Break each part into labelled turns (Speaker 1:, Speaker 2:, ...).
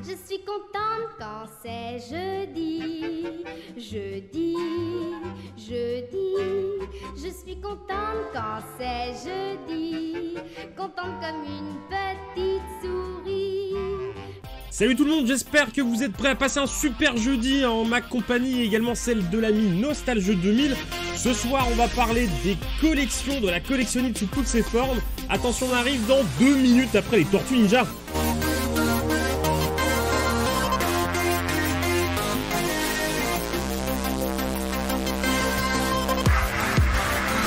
Speaker 1: Je suis contente quand c'est jeudi, jeudi, jeudi. Je suis contente quand c'est jeudi, contente comme une petite souris.
Speaker 2: Salut tout le monde, j'espère que vous êtes prêts à passer un super jeudi en ma compagnie et également celle de l'ami Nostalgie 2000. Ce soir, on va parler des collections, de la collectionnite sous toutes ses formes. Attention, on arrive dans 2 minutes après les Tortues Ninja.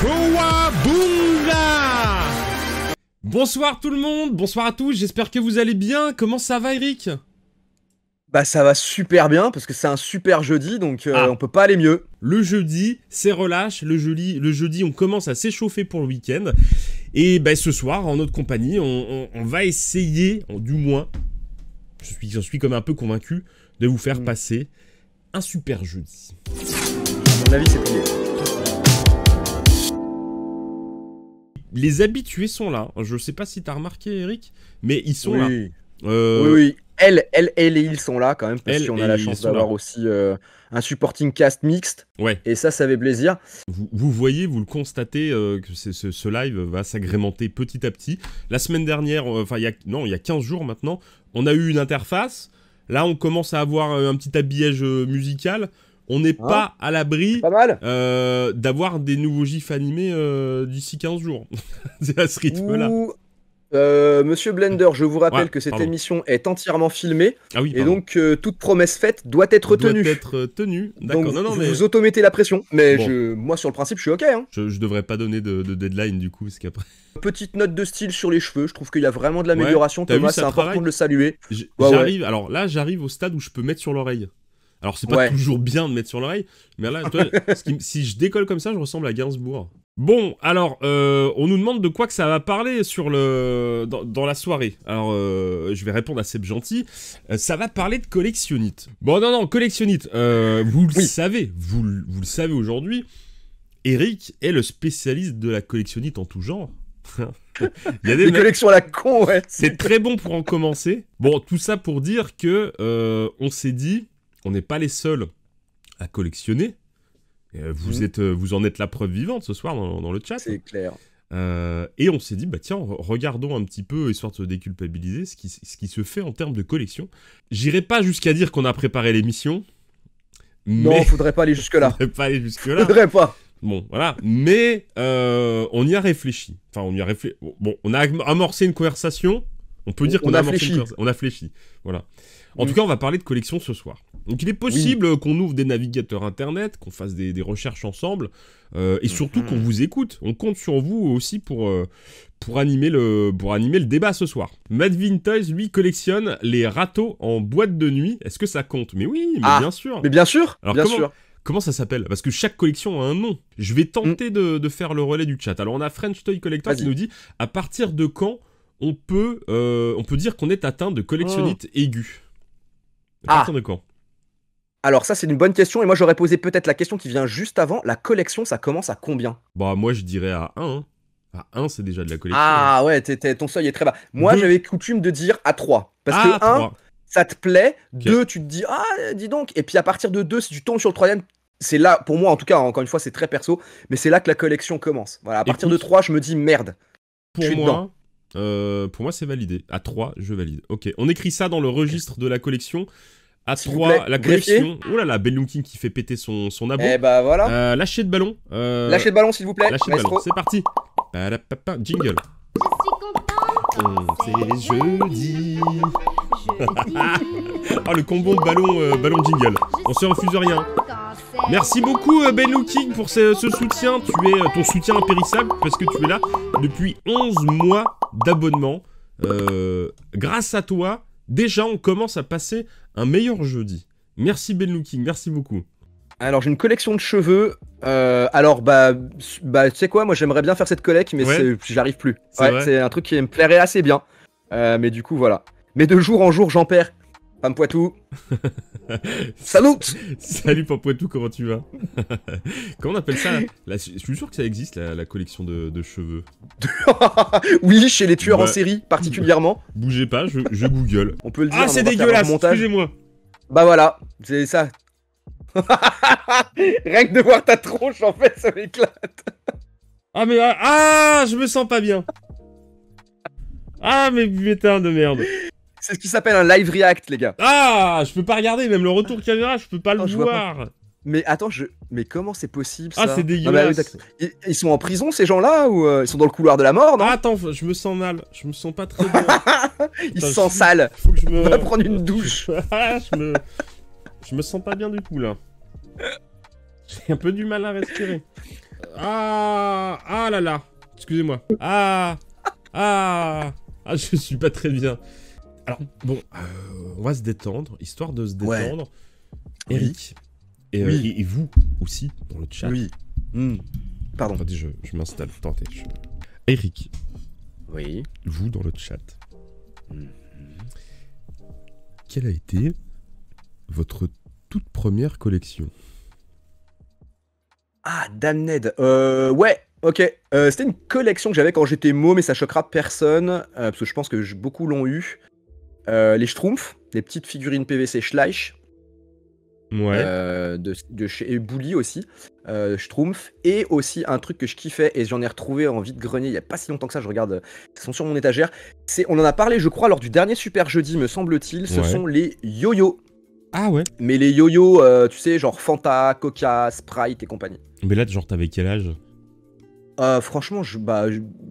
Speaker 2: Kowabunga! Bonsoir tout le monde, bonsoir à tous, j'espère que vous allez bien. Comment ça va, Eric?
Speaker 3: Bah ça va super bien parce que c'est un super jeudi, donc on peut pas aller mieux.
Speaker 2: Le jeudi, c'est relâche, le jeudi on commence à s'échauffer pour le week-end. Et bah, ce soir, en notre compagnie, on va essayer, du moins, je suis comme un peu convaincu, de vous faire passer un super jeudi.
Speaker 3: À mon avis, c'est plié.
Speaker 2: Les habitués sont là. Je sais pas si t'as remarqué, Eric, mais ils sont là.
Speaker 3: Oui. Elle et ils sont là quand même, parce qu'on a la chance d'avoir
Speaker 2: là.
Speaker 3: aussi un supporting cast mixte.
Speaker 2: Ouais.
Speaker 3: Et ça fait plaisir.
Speaker 2: Vous voyez, vous le constatez que ce live va s'agrémenter petit à petit. La semaine dernière, il y a 15 jours maintenant, on a eu une interface. Là, on commence à avoir un petit habillage musical. On n'est pas à l'abri d'avoir des nouveaux gifs animés d'ici 15 jours. C'est à ce rythme-là.
Speaker 3: Monsieur Blender, je vous rappelle que cette émission est entièrement filmée.
Speaker 2: Ah oui,
Speaker 3: et donc toute promesse faite doit être tenue.
Speaker 2: D'accord.
Speaker 3: Donc vous automettez la pression. Mais moi, sur le principe, je suis OK. Hein.
Speaker 2: Je devrais pas donner de deadline du coup, parce qu'après...
Speaker 3: Petite note de style sur les cheveux, je trouve qu'il y a vraiment de l'amélioration. Thomas, c'est important de le saluer.
Speaker 2: Alors là, j'arrive au stade où je peux mettre sur l'oreille. Alors c'est pas toujours bien de mettre sur l'oreille, mais là, toi, si je décolle comme ça, je ressemble à Gainsbourg. Bon, alors, on nous demande de quoi que ça va parler dans la soirée. Alors, je vais répondre à Seb Gentil. Ça va parler de collectionnite. Bon, non, collectionnite. Vous le savez, vous le savez aujourd'hui. Eric est le spécialiste de la collectionnite en tout genre. Il y a des
Speaker 3: collections à la con, ouais.
Speaker 2: C'est très bon pour en commencer. Bon, tout ça pour dire que on s'est dit, on n'est pas les seuls à collectionner. Vous en êtes la preuve vivante ce soir dans le chat.
Speaker 3: C'est clair.
Speaker 2: Et on s'est dit, bah tiens, regardons un petit peu, histoire de se déculpabiliser, ce qui se fait en termes de collection. J'irai pas jusqu'à dire qu'on a préparé l'émission.
Speaker 3: Non, faudrait pas aller jusque-là. Faudrait pas.
Speaker 2: Bon, voilà. Mais on y a réfléchi. Enfin, on y a réfléchi. Bon, on a amorcé une conversation. On peut dire qu'on a amorcé une conversation. On a fléchi. Voilà. En tout cas, on va parler de collection ce soir. Donc il est possible qu'on ouvre des navigateurs internet, qu'on fasse des recherches ensemble, et surtout qu'on vous écoute. On compte sur vous aussi pour animer le débat ce soir. Mad Vintoys, lui, collectionne les râteaux en boîte de nuit. Est-ce que ça compte? Mais oui, mais bien sûr.
Speaker 3: Mais bien sûr.
Speaker 2: Alors comment ça s'appelle? Parce que chaque collection a un nom. Je vais tenter de faire le relais du chat. Alors on a French Toy Collector qui nous dit, à partir de quand on peut dire qu'on est atteint de collectionnite aiguë? À partir de quand?
Speaker 3: Alors ça c'est une bonne question, et moi j'aurais posé peut-être la question qui vient juste avant. La collection, ça commence à combien?
Speaker 2: Bah moi je dirais à 1. Hein. À 1 c'est déjà de la collection.
Speaker 3: Ah ouais, ton seuil est très bas. Moi j'avais coutume de dire à 3. Parce que 1, ça te plaît. 2, tu te dis, ah dis donc. Et puis à partir de 2, si tu tombes sur le 3ème, c'est là, pour moi en tout cas, encore une fois c'est très perso, mais c'est là que la collection commence. Voilà, à partir de 3, je me dis merde.
Speaker 2: Pour moi c'est validé. À 3, je valide. Ok, on écrit ça dans le registre de la collection. À 3, la collection. Oh là là, Ben Looking qui fait péter son abo.
Speaker 3: Eh bah voilà.
Speaker 2: Lâchez de ballon.
Speaker 3: Lâchez de ballon s'il vous plaît.
Speaker 2: Lâchez de ballon, c'est parti. Jingle. C'est jeudi. Oh le combo ballon jingle. On se refuse rien. Merci beaucoup Ben Looking pour ce soutien. Tu es ton soutien impérissable parce que tu es là depuis 11 mois d'abonnement. Grâce à toi, déjà on commence à passer un meilleur jeudi. Merci Ben Looking, merci beaucoup.
Speaker 3: Alors j'ai une collection de cheveux. Alors tu sais quoi, moi j'aimerais bien faire cette collecte, mais j'arrive plus. C'est un truc qui me plairait assez bien. Mais du coup voilà. Mais de jour en jour j'en perds. Pampoitou. Salut.
Speaker 2: Salut Pampoitou, comment tu vas? Comment on appelle ça là, je suis sûr que ça existe, la collection de cheveux.
Speaker 3: Oui, chez les tueurs en série, particulièrement.
Speaker 2: Bougez pas, je google.
Speaker 3: On peut le dire.
Speaker 2: Ah, c'est dégueulasse, excusez-moi.
Speaker 3: Bah voilà, c'est ça. Rien que de voir ta tronche, en fait, ça m'éclate.
Speaker 2: Ah, mais... Ah, je me sens pas bien. Ah, mais putain de merde.
Speaker 3: C'est ce qui s'appelle un live react, les gars.
Speaker 2: Ah, je peux pas regarder, même le retour caméra, je peux pas le voir.
Speaker 3: Mais attends, mais comment c'est possible, ça?
Speaker 2: Ah, c'est dégueulasse.
Speaker 3: Ils sont en prison, ces gens-là, ou ils sont dans le couloir de la mort, non?
Speaker 2: Ah, attends, je me sens mal. Je me sens pas très bien.
Speaker 3: Ils se sentent sales.
Speaker 2: Faut que je me...
Speaker 3: On va prendre une douche.
Speaker 2: Je me sens pas bien du tout, là. J'ai un peu du mal à respirer. Ah là là. Excusez-moi. Je suis pas très bien. Alors, bon, on va se détendre, histoire de se détendre.
Speaker 3: Ouais.
Speaker 2: Eric,
Speaker 3: oui.
Speaker 2: et vous aussi, dans le chat.
Speaker 3: Oui. Pardon.
Speaker 2: Attendez, je m'installe. Attendez. Eric.
Speaker 3: Oui.
Speaker 2: Vous, dans le chat. Quelle a été votre toute première collection?
Speaker 3: Ah, Damned. Ouais. Ok, c'était une collection que j'avais quand j'étais môme, mais ça choquera personne, parce que je pense que beaucoup l'ont eu. Les Schtroumpfs, les petites figurines PVC Schleich, de chez Bully aussi, Schtroumpfs, et aussi un truc que je kiffais, et j'en ai retrouvé en vide-grenier il y a pas si longtemps que ça, je regarde, ils sont sur mon étagère. On en a parlé, je crois, lors du dernier Super Jeudi, me semble-t-il, ce sont les yo-yo.
Speaker 2: Ah ouais.
Speaker 3: Mais les yo-yo, tu sais, genre Fanta, Coca, Sprite et compagnie.
Speaker 2: Mais là, genre, t'avais quel âge?
Speaker 3: Franchement,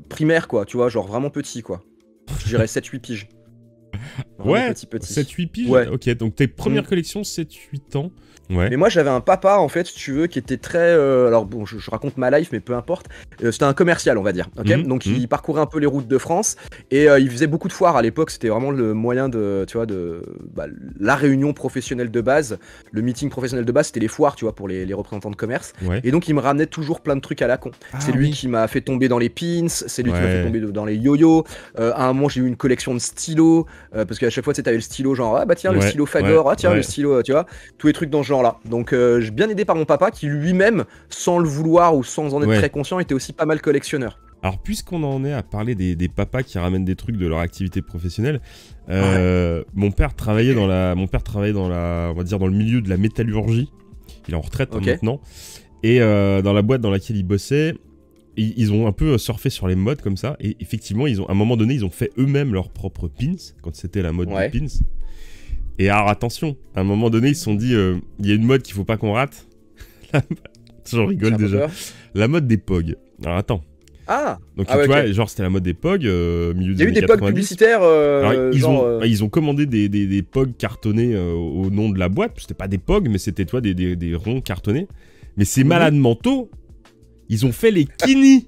Speaker 3: primaire, quoi, tu vois, genre vraiment petit, quoi. Je dirais 7-8 piges.
Speaker 2: Ouais,
Speaker 3: petit.
Speaker 2: 7-8 piges.
Speaker 3: Ouais.
Speaker 2: Ok, donc tes premières collections, 7-8 ans. Ouais.
Speaker 3: Mais moi, j'avais un papa, en fait, si tu veux, qui était très... alors bon, je raconte ma life, mais peu importe. C'était un commercial, on va dire. Ok. Donc il parcourait un peu les routes de France, et il faisait beaucoup de foires à l'époque. C'était vraiment le moyen de, tu vois, la réunion professionnelle de base. Le meeting professionnel de base, c'était les foires, tu vois, pour les représentants de commerce.
Speaker 2: Ouais.
Speaker 3: Et donc il me ramenait toujours plein de trucs à la con. C'est lui qui m'a fait tomber dans les pins, c'est lui qui m'a fait tomber dans les yo-yo. À un moment, j'ai eu une collection de stylos, parce qu'à chaque fois, tu sais, t'avais le stylo genre, ah bah tiens, le stylo Fagor, ah tiens, le stylo, tu vois, tous les trucs dans ce genre là. Donc j'ai bien aidé par mon papa qui lui-même, sans le vouloir ou sans en être très conscient, était aussi pas mal collectionneur.
Speaker 2: Alors puisqu'on en est à parler des papas qui ramènent des trucs de leur activité professionnelle, mon père travaillait on va dire dans le milieu de la métallurgie. Il est en retraite maintenant. Et dans la boîte dans laquelle il bossait, ils ont un peu surfé sur les modes comme ça. Et effectivement, à un moment donné, ils ont fait eux-mêmes leurs propres pins quand c'était la mode des pins. Et alors attention, à un moment donné, ils se sont dit, il y a une mode qu'il faut pas qu'on rate. J'en rigole déjà. La mode des POG. Alors attends. Donc tu vois, genre c'était la mode des POG, milieu des années 90. Il y a eu des POG
Speaker 3: publicitaires.
Speaker 2: Ils ont commandé des POG cartonnés au nom de la boîte. C'était pas des POG, mais c'était toi des ronds cartonnés. Mais ces malades mentaux, ils ont fait les Kini.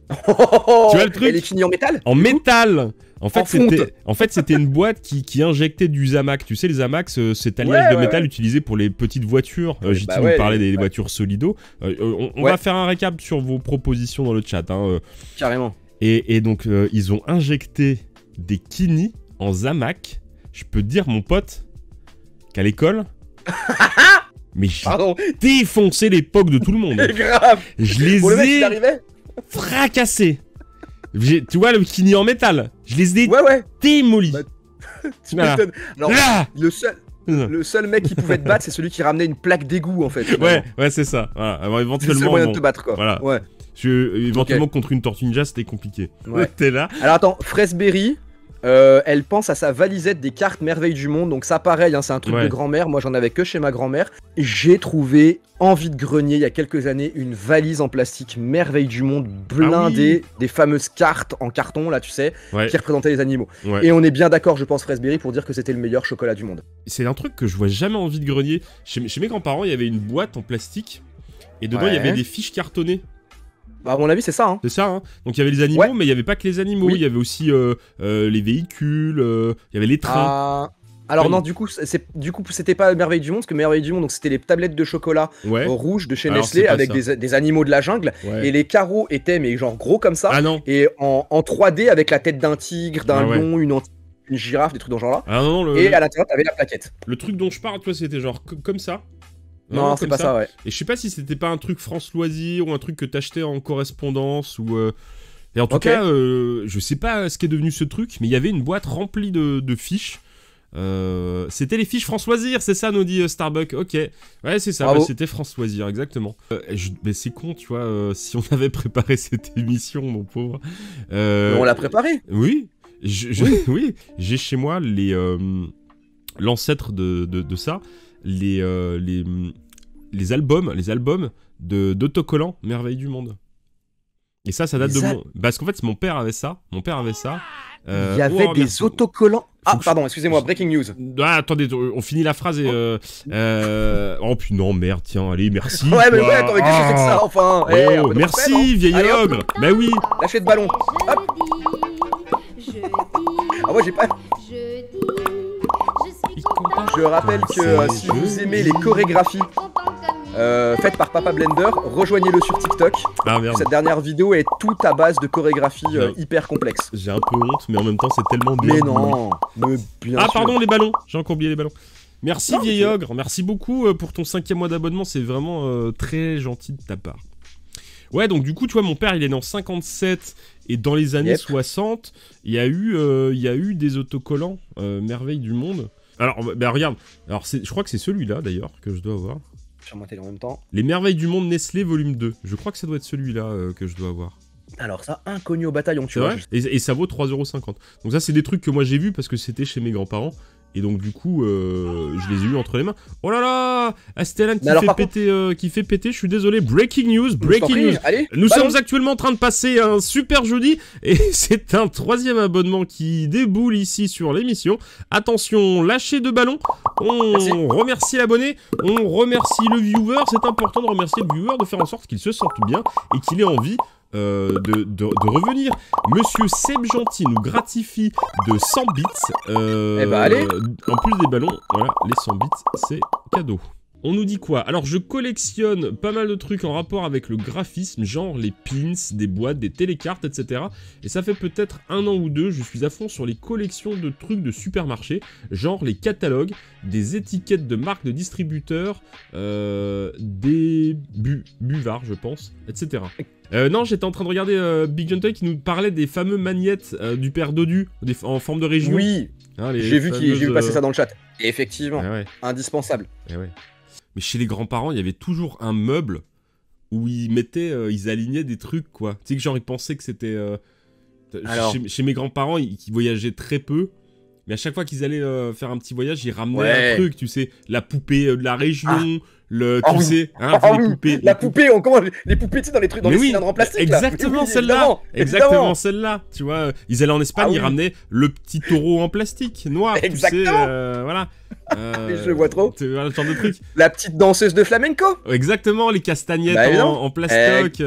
Speaker 2: Tu vois le truc?
Speaker 3: Et les Kini en métal?
Speaker 2: En métal. En fait, c'était une boîte qui injectait du Zamac. Tu sais, les Zamac, cet alliage de métal utilisé pour les petites voitures. JT nous parlait des voitures Solido. On va faire un récap sur vos propositions dans le chat.
Speaker 3: Carrément.
Speaker 2: Et donc, ils ont injecté des Kini en Zamac. Je peux te dire, mon pote, qu'à l'école... mais j'ai défoncé les POG de tout le monde.
Speaker 3: Grave.
Speaker 2: Je les ai fracassés. Tu vois le Kini en métal, je les ai démolis.
Speaker 3: Tu m'étonnes. Alors, le seul mec qui pouvait te battre, c'est celui qui ramenait une plaque d'égout en fait.
Speaker 2: Ouais, c'est ça. Voilà. Alors, éventuellement,
Speaker 3: c'est le moyen de te battre quoi.
Speaker 2: Voilà. Ouais. Éventuellement contre une tortue ninja, c'était compliqué. T'es là.
Speaker 3: Alors attends, Freshberry. Elle pense à sa valisette des cartes merveilles du monde. Donc ça pareil, c'est un truc de grand-mère. Moi j'en avais que chez ma grand-mère. J'ai trouvé en vide-grenier il y a quelques années une valise en plastique merveille du monde blindée des fameuses cartes en carton là tu sais qui représentaient les animaux. Et on est bien d'accord je pense Freshberry pour dire que c'était le meilleur chocolat du monde.
Speaker 2: C'est un truc que je vois jamais en vide-grenier. Chez mes grands-parents il y avait une boîte en plastique et dedans il y avait des fiches cartonnées.
Speaker 3: Bah, à mon avis, c'est ça. Hein.
Speaker 2: C'est ça. Hein. Donc il y avait les animaux, mais il n'y avait pas que les animaux. Il y avait aussi les véhicules, il y avait les trains.
Speaker 3: Alors non, du coup, c'était pas Merveille du Monde, parce que Merveille du Monde, donc c'était les tablettes de chocolat rouges de chez Nestlé avec des animaux de la jungle. Et les carreaux étaient, mais genre gros comme ça. Et en 3D avec la tête d'un tigre, d'un lion, une une girafe, des trucs dans ce genre-là.
Speaker 2: Ah non,
Speaker 3: Et à l'intérieur, t'avais la plaquette.
Speaker 2: Le truc dont je parle, toi, c'était genre comme ça.
Speaker 3: Non, c'est pas ça, ouais.
Speaker 2: Et je sais pas si c'était pas un truc France Loisirs ou un truc que t'achetais en correspondance ou... Et en tout cas, je sais pas ce qu'est devenu ce truc, mais il y avait une boîte remplie de fiches. C'était les fiches France Loisirs, c'est ça, nous dit Starbucks. Ok, ouais, c'est ça, c'était France Loisirs, exactement. Mais c'est con, tu vois, si on avait préparé cette émission, mon pauvre.
Speaker 3: On l'a préparé.
Speaker 2: Oui, oui, j'ai chez moi l'ancêtre de ça, les albums d'autocollants Merveille du Monde. Et ça date de mon... Parce qu'en fait, mon père avait ça. Il
Speaker 3: y avait des autocollants. Ah, pardon, excusez-moi, breaking news.
Speaker 2: Ah, attendez, on finit la phrase et... Oh, puis non, merde, tiens, allez, merci.
Speaker 3: Ouais, mais attends, mais qu'est-ce que c'est que ça, enfin
Speaker 2: merci, vieil ogre. Bah oui.
Speaker 3: Lâchez de ballon. Hop. Ah, moi, j'ai pas... Je rappelle que si vous aimez les chorégraphies faites par Papa Blender, rejoignez-le sur TikTok.
Speaker 2: Ah, merde.
Speaker 3: Cette dernière vidéo est toute à base de chorégraphies hyper complexes.
Speaker 2: J'ai un peu honte, mais en même temps, c'est tellement bien.
Speaker 3: Mais non, mais bien sûr.
Speaker 2: Pardon, les ballons. J'ai encore oublié les ballons. Merci, vieil ogre. Merci beaucoup pour ton 5e mois d'abonnement. C'est vraiment très gentil de ta part. Ouais, donc du coup, tu vois, mon père, il est né en 57 et dans les années 60, il y a eu des autocollants Merveille du Monde. Alors, bah, regarde. Alors, je crois que c'est celui-là, d'ailleurs, que je dois avoir.
Speaker 3: Sur mon télé en même temps.
Speaker 2: Les Merveilles du Monde Nestlé volume 2. Je crois que ça doit être celui-là que je dois avoir.
Speaker 3: Alors ça, inconnu au bataillon, tu vois.
Speaker 2: Et ça vaut 3,50 €. Donc ça, c'est des trucs que moi j'ai vus parce que c'était chez mes grands-parents. Et donc du coup, je les ai eus entre les mains. Oh là là, Astellan qui fait péter, je suis désolé. Breaking news.
Speaker 3: Allez,
Speaker 2: nous sommes actuellement en train de passer un super jeudi. Et c'est un 3e abonnement qui déboule ici sur l'émission. Attention, lâcher de ballon. On remercie l'abonné, on remercie le viewer. C'est important de remercier le viewer, de faire en sorte qu'il se sente bien et qu'il ait envie de revenir. Monsieur Seb Gentil nous gratifie de 100 bits.
Speaker 3: Allez.
Speaker 2: En plus des ballons, voilà, les 100 bits, c'est cadeau. On nous dit quoi? Alors, je collectionne pas mal de trucs en rapport avec le graphisme, genre les pins, des boîtes, des télécartes, etc. Et ça fait peut-être 1 an ou 2, je suis à fond sur les collections de trucs de supermarché, genre les catalogues, des étiquettes de marques de distributeurs, des buvards, je pense, etc. Non, j'étais en train de regarder Big John Toy qui nous parlait des fameux magnettes du père Dodu en forme de région.
Speaker 3: Oui, hein, j'ai vu passer ça dans le chat. Et effectivement, indispensable.
Speaker 2: Mais chez les grands-parents, il y avait toujours un meuble où ils alignaient des trucs, quoi. Tu sais que genre, ils pensaient que c'était... Chez mes grands-parents, qui voyageaient très peu, mais à chaque fois qu'ils allaient faire un petit voyage, ils ramenaient un truc, tu sais, la poupée de la région... les poupées,
Speaker 3: la poupée, on commence les poupées dans les trucs, dans les cylindres en plastique.
Speaker 2: Exactement, exactement celle-là. Tu vois, ils allaient en Espagne, ils ramenaient le petit taureau en plastique noir.
Speaker 3: Exactement.
Speaker 2: Tu sais, voilà.
Speaker 3: Je le vois trop.
Speaker 2: Voilà, le genre de truc.
Speaker 3: La petite danseuse de flamenco.
Speaker 2: Exactement, les castagnettes en plastoc.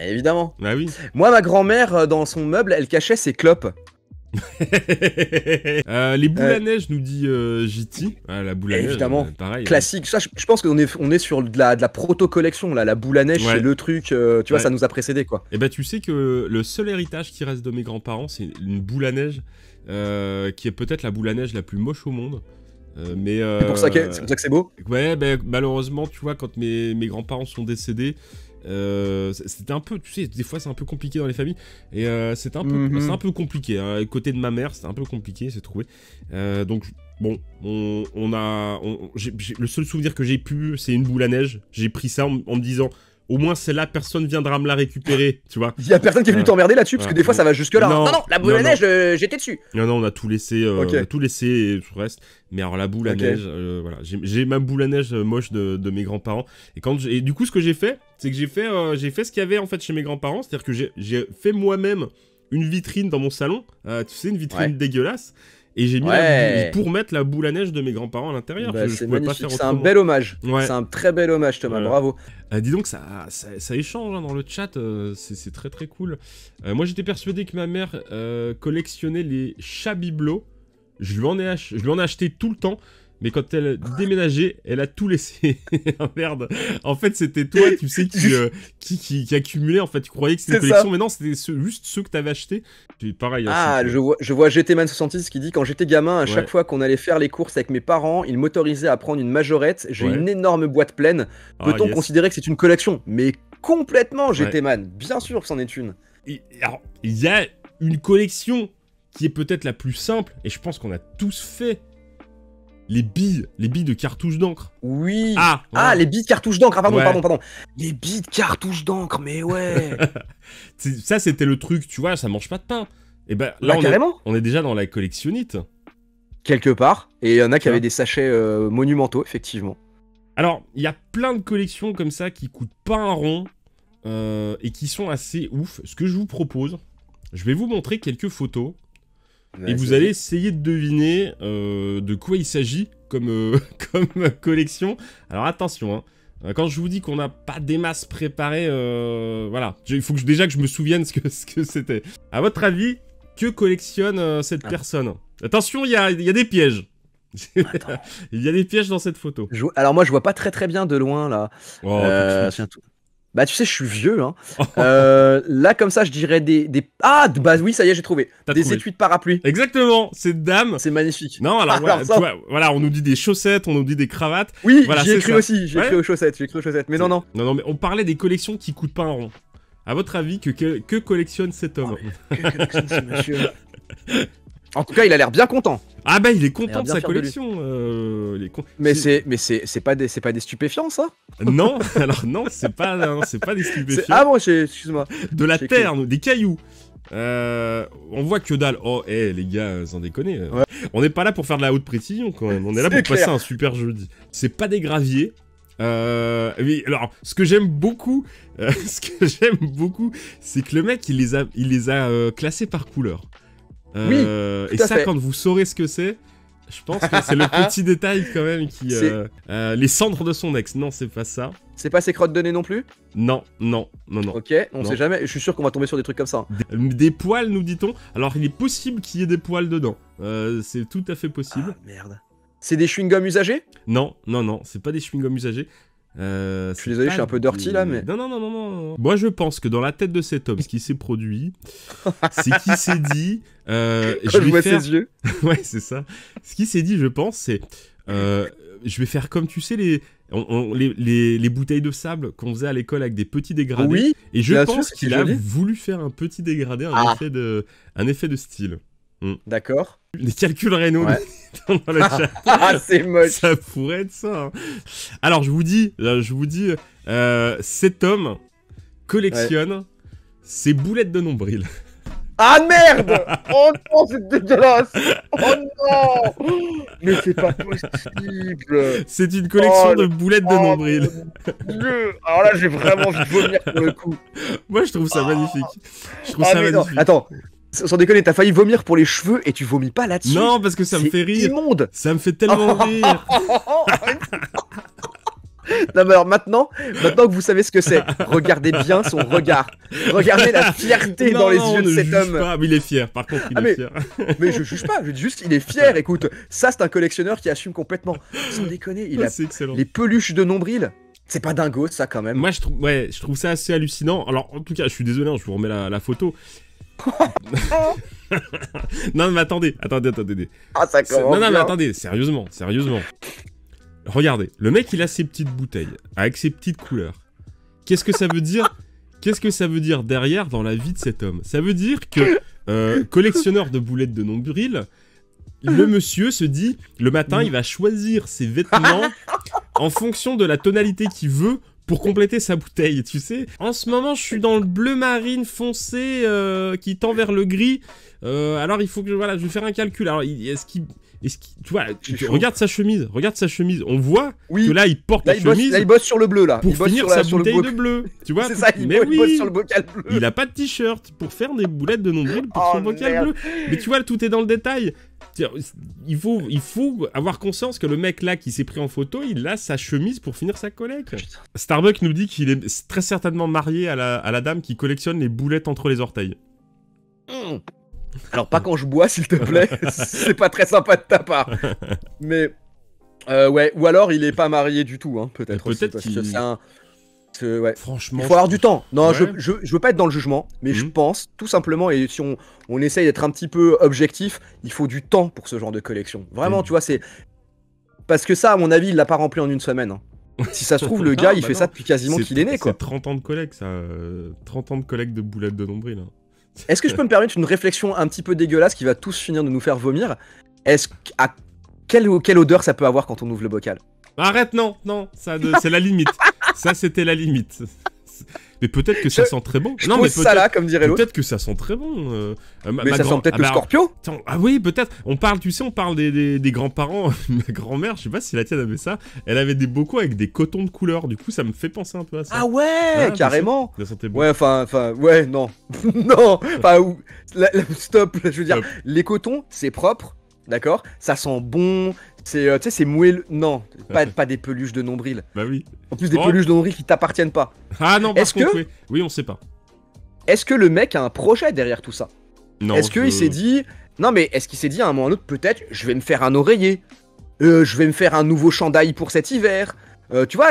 Speaker 3: Évidemment.
Speaker 2: Bah oui.
Speaker 3: Moi, ma grand-mère, dans son meuble, elle cachait ses clopes.
Speaker 2: Les boules à neige, nous dit JT. La boule à neige,
Speaker 3: évidemment,
Speaker 2: pareil.
Speaker 3: Classique. Ça, je pense qu'on est sur de la proto-collection, là. La boule à neige, c'est le truc, tu vois, ça nous a précédé, quoi.
Speaker 2: Et bah, tu sais que le seul héritage qui reste de mes grands-parents, c'est une boule à neige, qui est peut-être la boule à neige la plus moche au monde.
Speaker 3: C'est pour ça que c'est beau.
Speaker 2: Ouais, malheureusement, tu vois, quand mes grands-parents sont décédés, c'était un peu, tu sais, des fois c'est un peu compliqué dans les familles, et c'est un peu compliqué, hein. Côté de ma mère, c'était un peu compliqué, c'est trouvé. Donc bon, le seul souvenir que j'ai pu, c'est une boule à neige. J'ai pris ça en me disant, au moins celle-là, personne viendra me la récupérer, tu vois.
Speaker 3: Il y a personne qui est venu t'emmerder là-dessus, parce que des fois ça va jusque là. Non, la boule à neige, j'étais dessus.
Speaker 2: Non, on a tout laissé, et tout le reste. Mais alors la boule à neige, voilà, j'ai ma boule à neige moche de mes grands-parents. Et du coup, ce que j'ai fait, c'est que j'ai fait ce qu'il y avait en fait chez mes grands-parents, c'est-à-dire que j'ai fait moi-même une vitrine dans mon salon, tu sais, une vitrine dégueulasse. Et j'ai mis pour mettre la boule à neige de mes grands-parents à l'intérieur.
Speaker 3: C'est magnifique, c'est un bel hommage. C'est un très bel hommage, Thomas, bravo.
Speaker 2: Dis donc, ça échange hein, dans le chat, c'est très très cool. Moi j'étais persuadé que ma mère collectionnait les chats bibelots. Je lui en ai acheté tout le temps. mais quand elle a déménagé, elle a tout laissé. Merde. En fait, c'était toi, tu sais, qui accumulait. En fait, tu croyais que c'était une collection, mais non, c'était juste ceux que t'avais achetés. Pareil.
Speaker 3: Ah, je vois GTman66 qui dit quand j'étais gamin, à chaque fois qu'on allait faire les courses avec mes parents, ils m'autorisaient à prendre une majorette. J'ai une énorme boîte pleine. Peut-on considérer que c'est une collection? Mais complètement, GTman. Bien sûr que c'en est une.
Speaker 2: Alors, il y a une collection qui est peut-être la plus simple, et je pense qu'on a tous fait. Les billes de cartouches d'encre.
Speaker 3: Oui. Ah, les billes de cartouches d'encre. Ah, pardon. Les billes de cartouches d'encre, mais ouais.
Speaker 2: Ça, c'était le truc, tu vois, ça mange pas de pain. Et ben là, on est déjà dans la collectionnite.
Speaker 3: Quelque part. Et il y en a qui avaient des sachets monumentaux, effectivement.
Speaker 2: Alors, il y a plein de collections comme ça qui coûtent pas un rond et qui sont assez ouf. Ce que je vous propose, je vais vous montrer quelques photos. Et vous allez essayer de deviner de quoi il s'agit comme collection. Alors attention, hein, quand je vous dis qu'on n'a pas des masses préparées, voilà. Il faut déjà que je me souvienne ce que c'était. À votre avis, que collectionne cette personne? Attention, il y a des pièges. Il y a des pièges dans cette photo.
Speaker 3: Alors moi, je vois pas très bien de loin, là. Bah tu sais, je suis vieux, hein. Là, comme ça, je dirais Ah, bah oui, ça y est, j'ai trouvé. Des étuis de parapluie.
Speaker 2: Exactement, cette dame.
Speaker 3: C'est magnifique.
Speaker 2: Non, alors, voilà, on nous dit des chaussettes, on nous dit des cravates.
Speaker 3: Oui, voilà, j'ai écrit aussi, j'ai écrit aux chaussettes, mais non.
Speaker 2: Non, mais on parlait des collections qui coûtent pas un rond. À votre avis, que collectionne cet homme?
Speaker 3: Que collectionne ce monsieur? En tout cas, il a l'air bien content.
Speaker 2: Ah bah il est content de sa collection.
Speaker 3: Mais c'est pas des stupéfiants, ça?
Speaker 2: Non, alors non, c'est pas des stupéfiants.
Speaker 3: Ah bon, excuse-moi.
Speaker 2: De la terre, des cailloux. On voit que dalle. Oh, les gars, sans déconner. Ouais. On n'est pas là pour faire de la haute précision quand même. On est là pour passer un super jeudi. C'est pas des graviers. Mais alors, ce que j'aime beaucoup, c'est que le mec, il les a classés par couleur.
Speaker 3: Oui,
Speaker 2: et ça, quand vous saurez ce que c'est, je pense que c'est le petit détail quand même qui... les cendres de son ex. Non, c'est pas ça.
Speaker 3: C'est pas ses crottes de nez non plus?
Speaker 2: Non.
Speaker 3: Ok, on sait jamais. Je suis sûr qu'on va tomber sur des trucs comme ça.
Speaker 2: Des poils, nous dit-on. Alors, il est possible qu'il y ait des poils dedans. C'est tout à fait possible.
Speaker 3: Ah, merde. C'est des chewing-gums usagés?
Speaker 2: Non, c'est pas des chewing-gums usagés.
Speaker 3: Je suis désolé, je suis un peu dirty là, mais...
Speaker 2: Non. Moi, je pense que dans la tête de cet homme, ce qui s'est produit, c'est qu'il s'est dit...
Speaker 3: je vois ses yeux.
Speaker 2: Ouais, c'est ça. Ce qu'il s'est dit, je pense, c'est... je vais faire comme, tu sais, les bouteilles de sable qu'on faisait à l'école avec des petits dégradés.
Speaker 3: Oui,
Speaker 2: et je pense qu'il a voulu faire un petit dégradé, un effet de style.
Speaker 3: D'accord.
Speaker 2: Les calculs rénaux dans le chat.
Speaker 3: C'est moche.
Speaker 2: Ça pourrait être ça. Hein. Alors je vous dis, cet homme collectionne ses boulettes de nombril.
Speaker 3: Ah merde! Oh non, c'est dégueulasse! Oh non! Mais c'est pas possible!
Speaker 2: C'est une collection de boulettes de nombril.
Speaker 3: Dieu. Alors là, j'ai vraiment envie de vomir pour le coup.
Speaker 2: Moi, je trouve ça magnifique. Je trouve ça magnifique.
Speaker 3: Non. Attends. Sans déconner, t'as failli vomir pour les cheveux et tu vomis pas là-dessus.
Speaker 2: Non, parce que ça me fait rire.
Speaker 3: Immonde.
Speaker 2: Ça me fait tellement rire.
Speaker 3: Non mais alors maintenant que vous savez ce que c'est, regardez bien son regard. Regardez la fierté dans les yeux de cet homme.
Speaker 2: Pas, mais il est fier, par contre il est fier.
Speaker 3: Mais je juge pas, je dis juste il est fier, écoute. Ça c'est un collectionneur qui assume complètement. Sans déconner, il a les peluches de nombril. C'est pas dingo ça quand même.
Speaker 2: Moi je trouve ça assez hallucinant. Alors en tout cas, je suis désolé, je vous remets la photo. Non mais attendez.
Speaker 3: Ah ça commence.
Speaker 2: Non mais attendez, sérieusement. Regardez, le mec il a ses petites bouteilles avec ses petites couleurs. Qu'est-ce que ça veut dire? Qu'est-ce que ça veut dire derrière dans la vie de cet homme? Ça veut dire que collectionneur de boulettes de nombril, le monsieur se dit le matin il va choisir ses vêtements en fonction de la tonalité qu'il veut pour compléter sa bouteille, tu sais. En ce moment, je suis dans le bleu marine foncé qui tend vers le gris. Alors, il faut que je vais faire un calcul. Alors, tu vois, regarde sa chemise. On voit que là, il porte la chemise.
Speaker 3: Là, il bosse sur le bleu, là.
Speaker 2: Pour finir sa bouteille de bleu. Tu vois.
Speaker 3: C'est ça, il bosse sur le bocal bleu.
Speaker 2: Il a pas de t-shirt pour faire des boulettes de nombril pour son bocal bleu. Mais tu vois, tout est dans le détail. Il faut avoir conscience que le mec là qui s'est pris en photo, il a sa chemise pour finir sa collecte. Starbuck nous dit qu'il est très certainement marié à la dame qui collectionne les boulettes entre les orteils.
Speaker 3: Alors pas quand je bois s'il te plaît, c'est pas très sympa de ta part. Mais Ouais, ou alors il est pas marié du tout, hein, peut-être.
Speaker 2: Peut-être qu'il...
Speaker 3: c'est un... Ouais.
Speaker 2: Franchement,
Speaker 3: il faut avoir du temps. Non,
Speaker 2: ouais.
Speaker 3: je veux pas être dans le jugement, mais je pense, tout simplement, et si on essaye d'être un petit peu objectif, il faut du temps pour ce genre de collection. Vraiment, tu vois, c'est... Parce que ça, à mon avis, il l'a pas rempli en une semaine. Hein. Si ça se trouve, le gars, il fait ça depuis quasiment qu'il est né, quoi.
Speaker 2: C'est 30 ans de collecte, ça. 30 ans de collecte de boulettes de nombril. Hein.
Speaker 3: Est-ce que je peux me permettre une réflexion un petit peu dégueulasse qui va tous finir de nous faire vomir? Quelle odeur ça peut avoir quand on ouvre le bocal?
Speaker 2: Arrête, non, c'est la limite. Ça, c'était la limite. Mais peut-être que ça sent très bon.
Speaker 3: Non, mais ça là, comme dirait l'autre.
Speaker 2: Peut-être que ça sent très bon.
Speaker 3: Mais ça sent peut-être le Scorpio.
Speaker 2: Ah oui, peut-être. On parle des grands-parents. Ma grand-mère, je sais pas si la tienne avait ça. Elle avait des bocaux avec des cotons de couleur. Du coup, ça me fait penser un peu à ça.
Speaker 3: Ah ouais, carrément.
Speaker 2: Ça sentait bon.
Speaker 3: Ouais, ouais, non. Non. Stop. Je veux dire, les cotons, c'est propre. D'accord? Ça sent bon. C'est moelleux. Non, pas des peluches de nombril.
Speaker 2: Bah oui.
Speaker 3: En plus, des peluches de nombril qui t'appartiennent pas.
Speaker 2: Ah non, par contre, oui, on sait pas.
Speaker 3: Est-ce que le mec a un projet derrière tout ça?
Speaker 2: Non.
Speaker 3: Est-ce qu'il s'est dit... Non, mais est-ce qu'il s'est dit à un moment ou à un autre, peut-être, je vais me faire un oreiller. Je vais me faire un nouveau chandail pour cet hiver. Tu vois,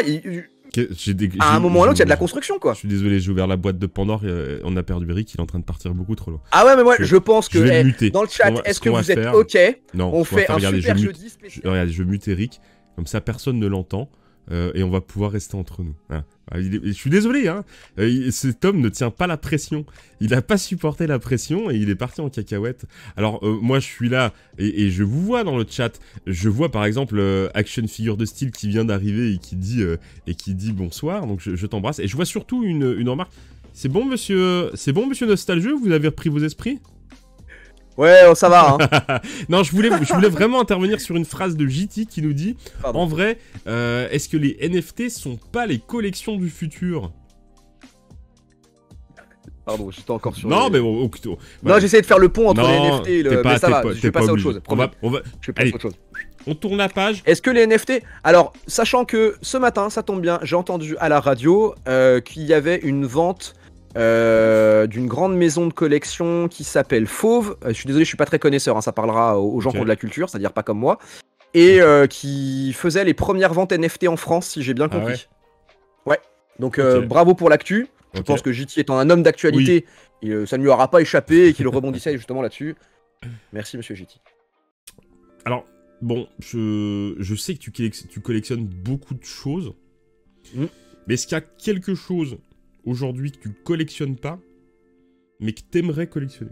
Speaker 3: à un moment ou à l'autre, il y a de la construction, quoi.
Speaker 2: Je suis désolé, j'ai ouvert la boîte de Pandore et on a perdu Eric, il est en train de partir beaucoup trop loin.
Speaker 3: Ah ouais, mais moi, je pense que dans le chat, est-ce que vous êtes OK?
Speaker 2: Non,
Speaker 3: on fait un super jeudi spécial.
Speaker 2: Regarde, je mute Eric, comme ça personne ne l'entend et on va pouvoir rester entre nous. Hein. Je suis désolé, hein. Cet homme ne tient pas la pression. Il n'a pas supporté la pression et il est parti en cacahuète. Alors moi je suis là et je vous vois dans le chat. Je vois par exemple Action Figure de Style qui vient d'arriver et qui dit bonsoir. Donc je t'embrasse et je vois surtout une remarque. C'est bon monsieur Nostalgieux, vous avez repris vos esprits?
Speaker 3: Ouais, ça va. Hein.
Speaker 2: Non, je voulais vraiment intervenir sur une phrase de JT qui nous dit en vrai, est-ce que les NFT sont pas les collections du futur?
Speaker 3: Pardon, j'étais encore sur.
Speaker 2: Non, mais bon,
Speaker 3: non, j'essayais de faire le pont entre les NFT et le. Mais ça va, je vais passer à autre chose.
Speaker 2: On va.
Speaker 3: Je vais passer à autre chose.
Speaker 2: On tourne la page.
Speaker 3: Est-ce que les NFT... Alors, sachant que ce matin, ça tombe bien, j'ai entendu à la radio qu'il y avait une vente d'une grande maison de collection qui s'appelle Fauve. Je suis désolé, je suis pas très connaisseur, hein, ça parlera aux gens qui ont de la culture, c'est-à-dire pas comme moi. Et qui faisait les premières ventes NFT en France, si j'ai bien compris. Ouais. Donc bravo pour l'actu. Je pense que JT étant un homme d'actualité, ça ne lui aura pas échappé et qu'il rebondissait justement là-dessus. Merci monsieur JT.
Speaker 2: Alors, bon, je sais que tu collectionnes beaucoup de choses. Mais est-ce qu'il y a quelque chose aujourd'hui que tu collectionnes pas, mais que t'aimerais collectionner?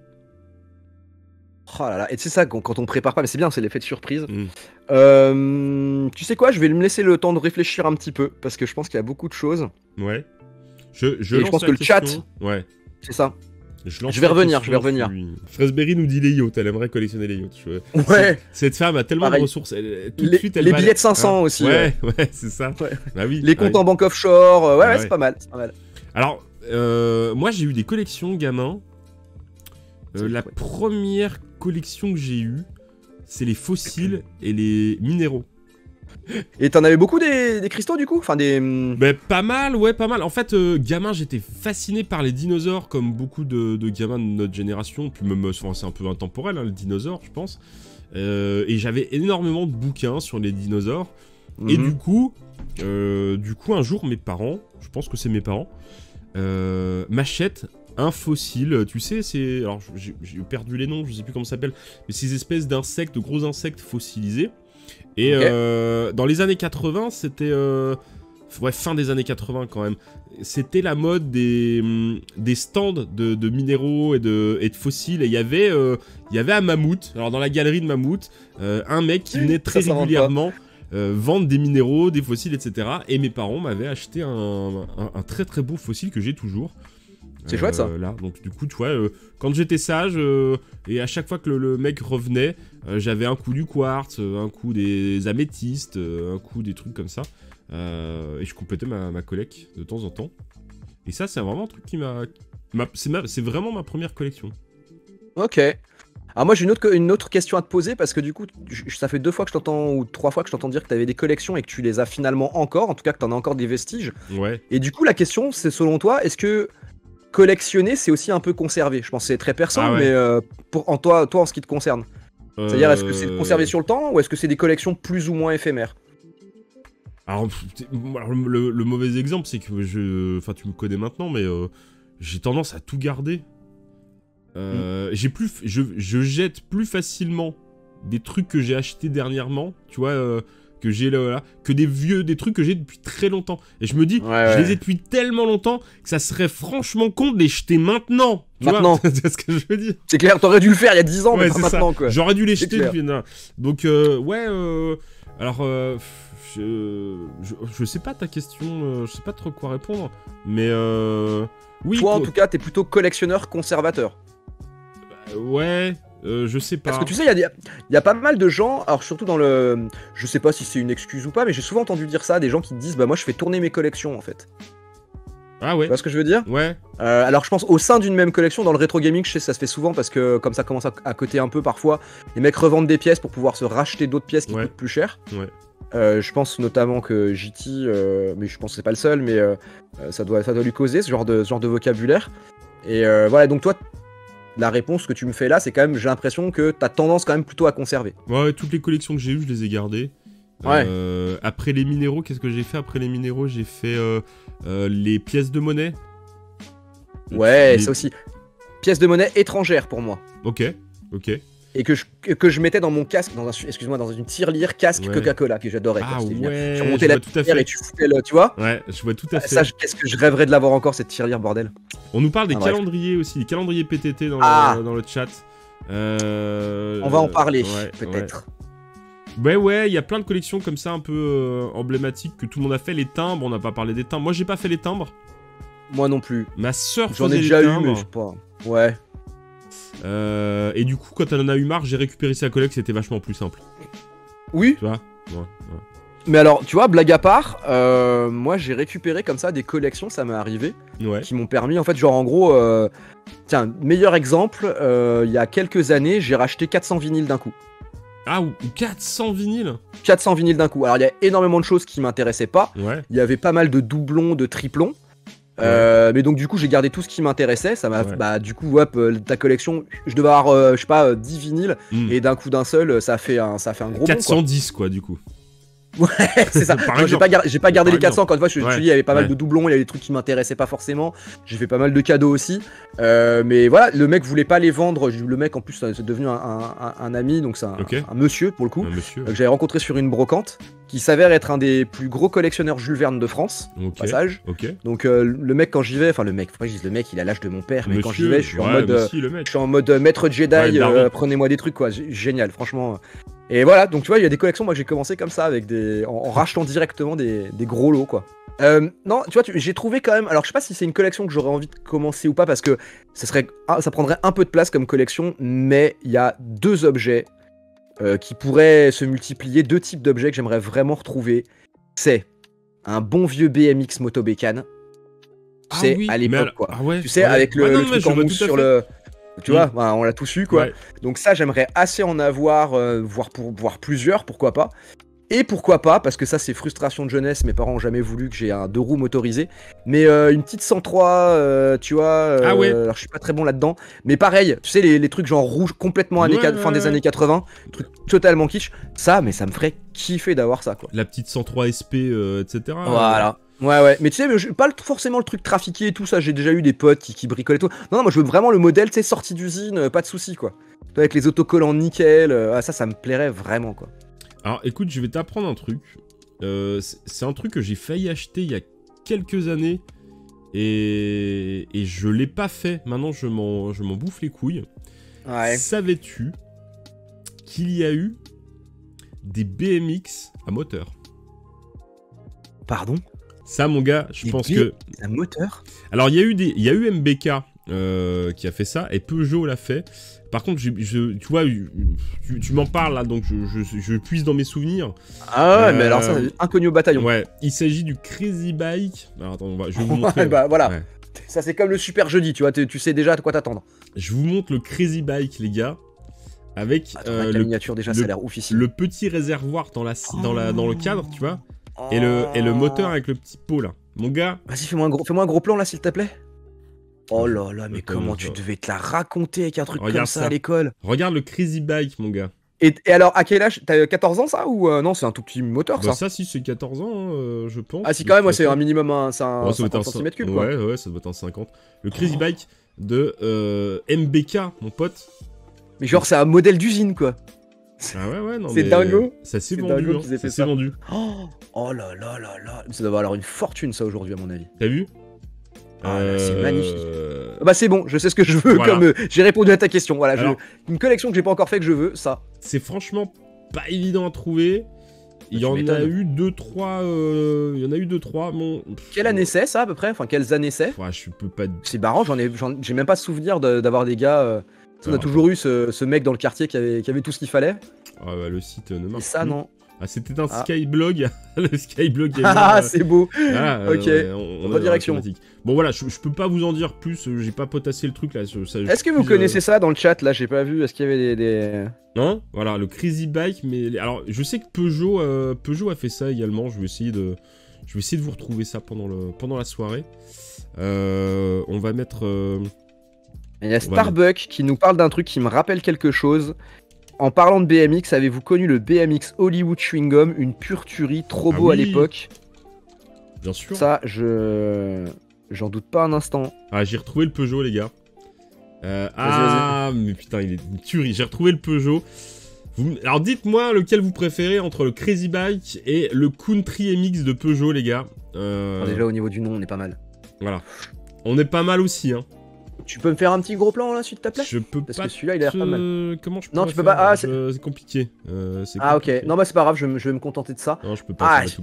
Speaker 3: Oh là là, et c'est ça, quand on prépare pas, mais c'est bien, c'est l'effet de surprise. Tu sais quoi, je vais me laisser le temps de réfléchir un petit peu, parce que je pense qu'il y a beaucoup de choses.
Speaker 2: Ouais.
Speaker 3: Je pense que le chat, c'est ça. Je vais revenir.
Speaker 2: Fraiseberry nous dit les yachts, elle aimerait collectionner les yachts.
Speaker 3: Ouais.
Speaker 2: Cette femme a tellement de ressources. Tout de suite,
Speaker 3: les billets de 500 aussi.
Speaker 2: Ouais, c'est ça. Ouais. Bah oui,
Speaker 3: les comptes en banque offshore. Ouais, c'est pas mal.
Speaker 2: Alors, moi j'ai eu des collections gamin. La première collection que j'ai eue, c'est les fossiles et les minéraux.
Speaker 3: Et t'en avais beaucoup des cristaux du coup? Enfin des...
Speaker 2: Pas mal, pas mal. En fait, gamin, j'étais fasciné par les dinosaures, comme beaucoup de gamins de notre génération. Puis même, c'est un peu intemporel, hein, le dinosaure, je pense. Et j'avais énormément de bouquins sur les dinosaures. Et du coup, un jour, mes parents, je pense que c'est mes parents, m'achètent un fossile, tu sais, c'est... Alors, j'ai perdu les noms, je sais plus comment ça s'appelle, mais ces espèces d'insectes, de gros insectes fossilisés. Et dans les années 80, c'était... fin des années 80 quand même. C'était la mode des stands de minéraux et de fossiles. Et il y avait à Mammouth, alors dans la galerie de Mammouth, un mec qui venait très régulièrement vendre des minéraux, des fossiles, etc. Et mes parents m'avaient acheté un très très beau fossile que j'ai toujours.
Speaker 3: C'est chouette ça.
Speaker 2: Là, donc du coup, tu vois, quand j'étais sage, et à chaque fois que le mec revenait, j'avais un coup du quartz, un coup des améthystes, un coup des trucs comme ça. Et je complétais ma collecte de temps en temps. Et ça, c'est vraiment un truc qui c'est vraiment ma première collection.
Speaker 3: Ok. Alors moi, j'ai une autre question à te poser, parce que du coup, ça fait 2 fois que je t'entends, ou 3 fois que je t'entends dire que tu avais des collections et que tu les as finalement encore, en tout cas que tu en as encore des vestiges.
Speaker 2: Ouais.
Speaker 3: Et du coup, la question, c'est selon toi, est-ce que collectionner, c'est aussi un peu conserver? Je pense que c'est très perso, mais toi, en ce qui te concerne. C'est-à-dire, est-ce que c'est conservé sur le temps, ou est-ce que c'est des collections plus ou moins éphémères?
Speaker 2: Alors, le mauvais exemple, c'est que enfin, tu me connais maintenant, mais j'ai tendance à tout garder. Je jette plus facilement des trucs que j'ai achetés dernièrement, tu vois, que j'ai là, que des trucs que j'ai depuis très longtemps. Et je me dis, je les ai depuis tellement longtemps que ça serait franchement con de les jeter maintenant.
Speaker 3: Maintenant.
Speaker 2: C'est ce que je veux dire.
Speaker 3: C'est clair, t'aurais dû le faire il y a 10 ans, mais pas maintenant, quoi.
Speaker 2: J'aurais dû les jeter depuis. Donc, alors, je sais pas ta question, je sais pas trop quoi répondre, mais oui.
Speaker 3: Toi, en tout cas, t'es plutôt collectionneur conservateur.
Speaker 2: Ouais. Je sais pas.
Speaker 3: Parce que tu sais, il y a pas mal de gens, alors surtout dans le... Je sais pas si c'est une excuse ou pas, mais j'ai souvent entendu dire ça, des gens qui te disent, bah moi je fais tourner mes collections en fait.
Speaker 2: Ah ouais.
Speaker 3: Tu vois ce que je veux dire?
Speaker 2: Ouais.
Speaker 3: Alors je pense au sein d'une même collection, dans le rétro gaming, je sais ça se fait souvent parce que comme ça commence à coter un peu parfois, les mecs revendent des pièces pour pouvoir se racheter d'autres pièces qui coûtent plus cher.
Speaker 2: Ouais.
Speaker 3: Je pense notamment que JT, mais je pense que c'est pas le seul, mais ça doit lui causer ce genre de vocabulaire. Et voilà, donc toi... La réponse que tu me fais là, c'est quand même, j'ai l'impression que t'as tendance quand même plutôt à conserver.
Speaker 2: Ouais, toutes les collections que j'ai eues, je les ai gardées.
Speaker 3: Ouais.
Speaker 2: Après les minéraux, qu'est-ce que j'ai fait après les minéraux? J'ai fait les pièces de monnaie.
Speaker 3: Ouais, ça aussi. Pièces de monnaie étrangères pour moi.
Speaker 2: Ok.
Speaker 3: Et que je mettais dans mon casque, dans une tirelire casque Coca-Cola que j'adorais.
Speaker 2: Ah ouais,
Speaker 3: tu remontais la tirelire et tu foutais le, tu vois.
Speaker 2: Ouais, je vois tout à fait.
Speaker 3: Ça, qu'est-ce que je rêverais de l'avoir encore, cette tirelire, bordel.
Speaker 2: On nous parle des calendriers aussi, des calendriers PTT dans le chat.
Speaker 3: On va en parler, peut-être.
Speaker 2: Ouais, il y a plein de collections comme ça un peu emblématiques que tout le monde a fait. Les timbres, on n'a pas parlé des timbres. Moi, j'ai pas fait les timbres.
Speaker 3: Moi non plus.
Speaker 2: Ma sœur
Speaker 3: J'en
Speaker 2: faisait
Speaker 3: ai déjà
Speaker 2: les
Speaker 3: eu,
Speaker 2: timbres.
Speaker 3: mais je sais pas. Ouais.
Speaker 2: Et du coup, quand elle en a eu marre, j'ai récupéré sa collègue, c'était vachement plus simple.
Speaker 3: Oui.
Speaker 2: Tu vois. Ouais.
Speaker 3: Mais alors, tu vois, blague à part, moi j'ai récupéré comme ça des collections, ça m'est arrivé, qui m'ont permis, en fait, genre en gros, tiens, meilleur exemple, il y a quelques années, j'ai racheté 400 vinyles d'un coup.
Speaker 2: Ah, ou 400 vinyles
Speaker 3: 400 vinyles d'un coup. Alors, il y a énormément de choses qui m'intéressaient pas.
Speaker 2: Ouais.
Speaker 3: Il y avait pas mal de doublons, de triplons. Mais donc du coup j'ai gardé tout ce qui m'intéressait, ça m'a bah du coup hop, ta collection, je devais avoir je sais pas 10 vinyles et d'un coup d'un seul ça fait un gros
Speaker 2: 410 quoi du coup.
Speaker 3: Ouais, c'est ça. J'ai pas gardé les 400 encore une fois, je te dis il y avait pas mal de doublons, il y avait des trucs qui m'intéressaient pas forcément. J'ai fait pas mal de cadeaux aussi. Mais voilà, le mec voulait pas les vendre, le mec en plus c'est devenu un ami, donc c'est un monsieur pour le coup, que j'avais rencontré sur une brocante, qui s'avère être un des plus gros collectionneurs Jules Verne de France, au passage. Donc le mec quand j'y vais, enfin le mec, faut pas que je dise le mec, il a l'âge de mon père, mais quand j'y vais, je suis en mode maître Jedi, prenez-moi des trucs quoi, génial, franchement. Et voilà, donc tu vois, il y a des collections, moi j'ai commencé comme ça, avec en rachetant directement des gros lots quoi. Non, tu vois, j'ai trouvé quand même, alors je sais pas si c'est une collection que j'aurais envie de commencer ou pas, parce que ça prendrait un peu de place comme collection, mais il y a deux objets qui pourraient se multiplier, deux types d'objets que j'aimerais vraiment retrouver. C'est un bon vieux BMX Moto Bécane, tu sais, à l'époque quoi. Tu sais, avec le truc en mousse sur le... Tu vois, bah, on l'a tous eu quoi. Donc ça, j'aimerais assez en avoir, voire plusieurs, pourquoi pas. Et pourquoi pas, parce que ça c'est frustration de jeunesse, mes parents ont jamais voulu que j'ai un 2 roues motorisé. Mais une petite 103, tu vois, alors je suis pas très bon là-dedans. Mais pareil, tu sais, les trucs genre rouge complètement fin des années 80, truc totalement kitsch. Ça, mais ça me ferait kiffer d'avoir ça quoi.
Speaker 2: La petite 103 SP, etc.
Speaker 3: Voilà. Ouais, mais tu sais, pas forcément le truc trafiqué et tout ça, j'ai déjà eu des potes qui bricolaient tout. Non, moi je veux vraiment le modèle, tu sais, sorti d'usine, pas de soucis quoi. Avec les autocollants nickel, ça me plairait vraiment quoi.
Speaker 2: Alors écoute, je vais t'apprendre un truc. C'est un truc que j'ai failli acheter il y a quelques années et je l'ai pas fait. Maintenant, je m'en bouffe les couilles. Ouais. Savais-tu qu'il y a eu des BMX à moteur?
Speaker 3: Pardon?
Speaker 2: Ça, mon gars, je pense que...
Speaker 3: Un moteur?
Speaker 2: Alors, il y a eu MBK qui a fait ça, et Peugeot l'a fait. Par contre, tu vois, tu m'en parles, là, donc je puise dans mes souvenirs. Ah ouais, mais alors ça, inconnu au bataillon. Ouais, il s'agit du Crazy Bike. Alors, attends, je vais vous montrer.
Speaker 3: Bah, voilà. Ouais. Ça, c'est comme le Super Jeudi, tu vois, tu sais déjà à quoi t'attendre.
Speaker 2: Je vous montre le Crazy Bike, les gars. Avec
Speaker 3: la miniature, déjà, ça a l'air oufissime.
Speaker 2: Le petit réservoir dans le cadre, tu vois. Et le moteur avec le petit pot là. Mon gars.
Speaker 3: Vas-y, fais-moi un gros plan là, s'il te plaît. Oh là là, mais comment tu devais te la raconter avec un truc comme ça à l'école.
Speaker 2: Regarde le Crazy Bike, mon gars.
Speaker 3: Et alors, à quel âge? T'as 14 ans ça ou non, c'est un tout petit moteur
Speaker 2: Bah
Speaker 3: ça?
Speaker 2: ça, si, c'est 14 ans, hein, je pense.
Speaker 3: Ah, si, quand même, c'est un minimum, c'est un
Speaker 2: Ouais, ça doit être
Speaker 3: 50 cm3 quoi.
Speaker 2: Ouais, ça doit être un 50. Le Crazy Bike de MBK, mon pote.
Speaker 3: Mais genre, c'est un modèle d'usine quoi.
Speaker 2: Ah ouais, non,
Speaker 3: C'est
Speaker 2: mais
Speaker 3: dingo.
Speaker 2: Ça s'est
Speaker 3: C'est
Speaker 2: vendu,
Speaker 3: dingo
Speaker 2: hein,
Speaker 3: qu'ils aient
Speaker 2: ça
Speaker 3: fait
Speaker 2: s'est
Speaker 3: ça.
Speaker 2: vendu.
Speaker 3: Oh là là là là. Ça doit valoir une fortune ça aujourd'hui à mon avis.
Speaker 2: T'as vu?
Speaker 3: Ah là, c'est magnifique. Bah c'est bon, je sais ce que je veux,
Speaker 2: Voilà.
Speaker 3: comme j'ai répondu à ta question. Voilà,
Speaker 2: Alors,
Speaker 3: une collection que j'ai pas encore fait que je veux, ça.
Speaker 2: c'est franchement pas évident à trouver. Il y en a eu 2-3. Il y en a eu 2-3. Bon,
Speaker 3: Quelle année c'est ça à peu près? Enfin, quelles années c'est?
Speaker 2: ouais, je peux pas.
Speaker 3: C'est marrant, j'ai même pas souvenir d'avoir des gars. On a toujours eu ce mec dans le quartier qui avait tout ce qu'il fallait.
Speaker 2: Ah bah, le site ne
Speaker 3: Et
Speaker 2: marche
Speaker 3: ça,
Speaker 2: plus.
Speaker 3: non.
Speaker 2: Ah, c'était un Skyblog. Le Skyblog.
Speaker 3: Ah, c'est beau.
Speaker 2: Ah,
Speaker 3: Ok.
Speaker 2: ouais,
Speaker 3: On va direction.
Speaker 2: Bon voilà, je peux pas vous en dire plus. J'ai pas potassé le truc là.
Speaker 3: Est-ce que vous connaissez ça dans le chat là? J'ai pas vu. Est-ce qu'il y avait des...
Speaker 2: Hein? Voilà, le Crazy Bike. Mais alors, je sais que Peugeot a fait ça également. Je vais essayer de vous retrouver ça pendant la soirée. On va mettre.
Speaker 3: Il y a Starbuck qui nous parle d'un truc qui me rappelle quelque chose. En parlant de BMX, avez-vous connu le BMX Hollywood Chewing Gum? Une pure tuerie, trop beau à l'époque.
Speaker 2: Bien sûr.
Speaker 3: Ça, j'en doute pas un instant.
Speaker 2: Ah, j'ai retrouvé le Peugeot, les gars.
Speaker 3: Vas-y.
Speaker 2: Mais putain, il est une tuerie. J'ai retrouvé le Peugeot. Alors, dites-moi lequel vous préférez entre le Crazy Bike et le Country MX de Peugeot, les gars.
Speaker 3: Déjà, au niveau du nom, on est pas mal.
Speaker 2: Voilà. On est pas mal aussi, hein.
Speaker 3: Tu peux me faire un petit gros plan là, s'il te plaît?
Speaker 2: Je peux
Speaker 3: Parce
Speaker 2: pas.
Speaker 3: que celui-là, il a l'air pas mal.
Speaker 2: Comment je peux
Speaker 3: Non, tu peux pas. Ah,
Speaker 2: c'est compliqué.
Speaker 3: Ah, ok. Non, bah, c'est pas grave, je vais me contenter de ça.
Speaker 2: Non, je peux pas.
Speaker 3: C'est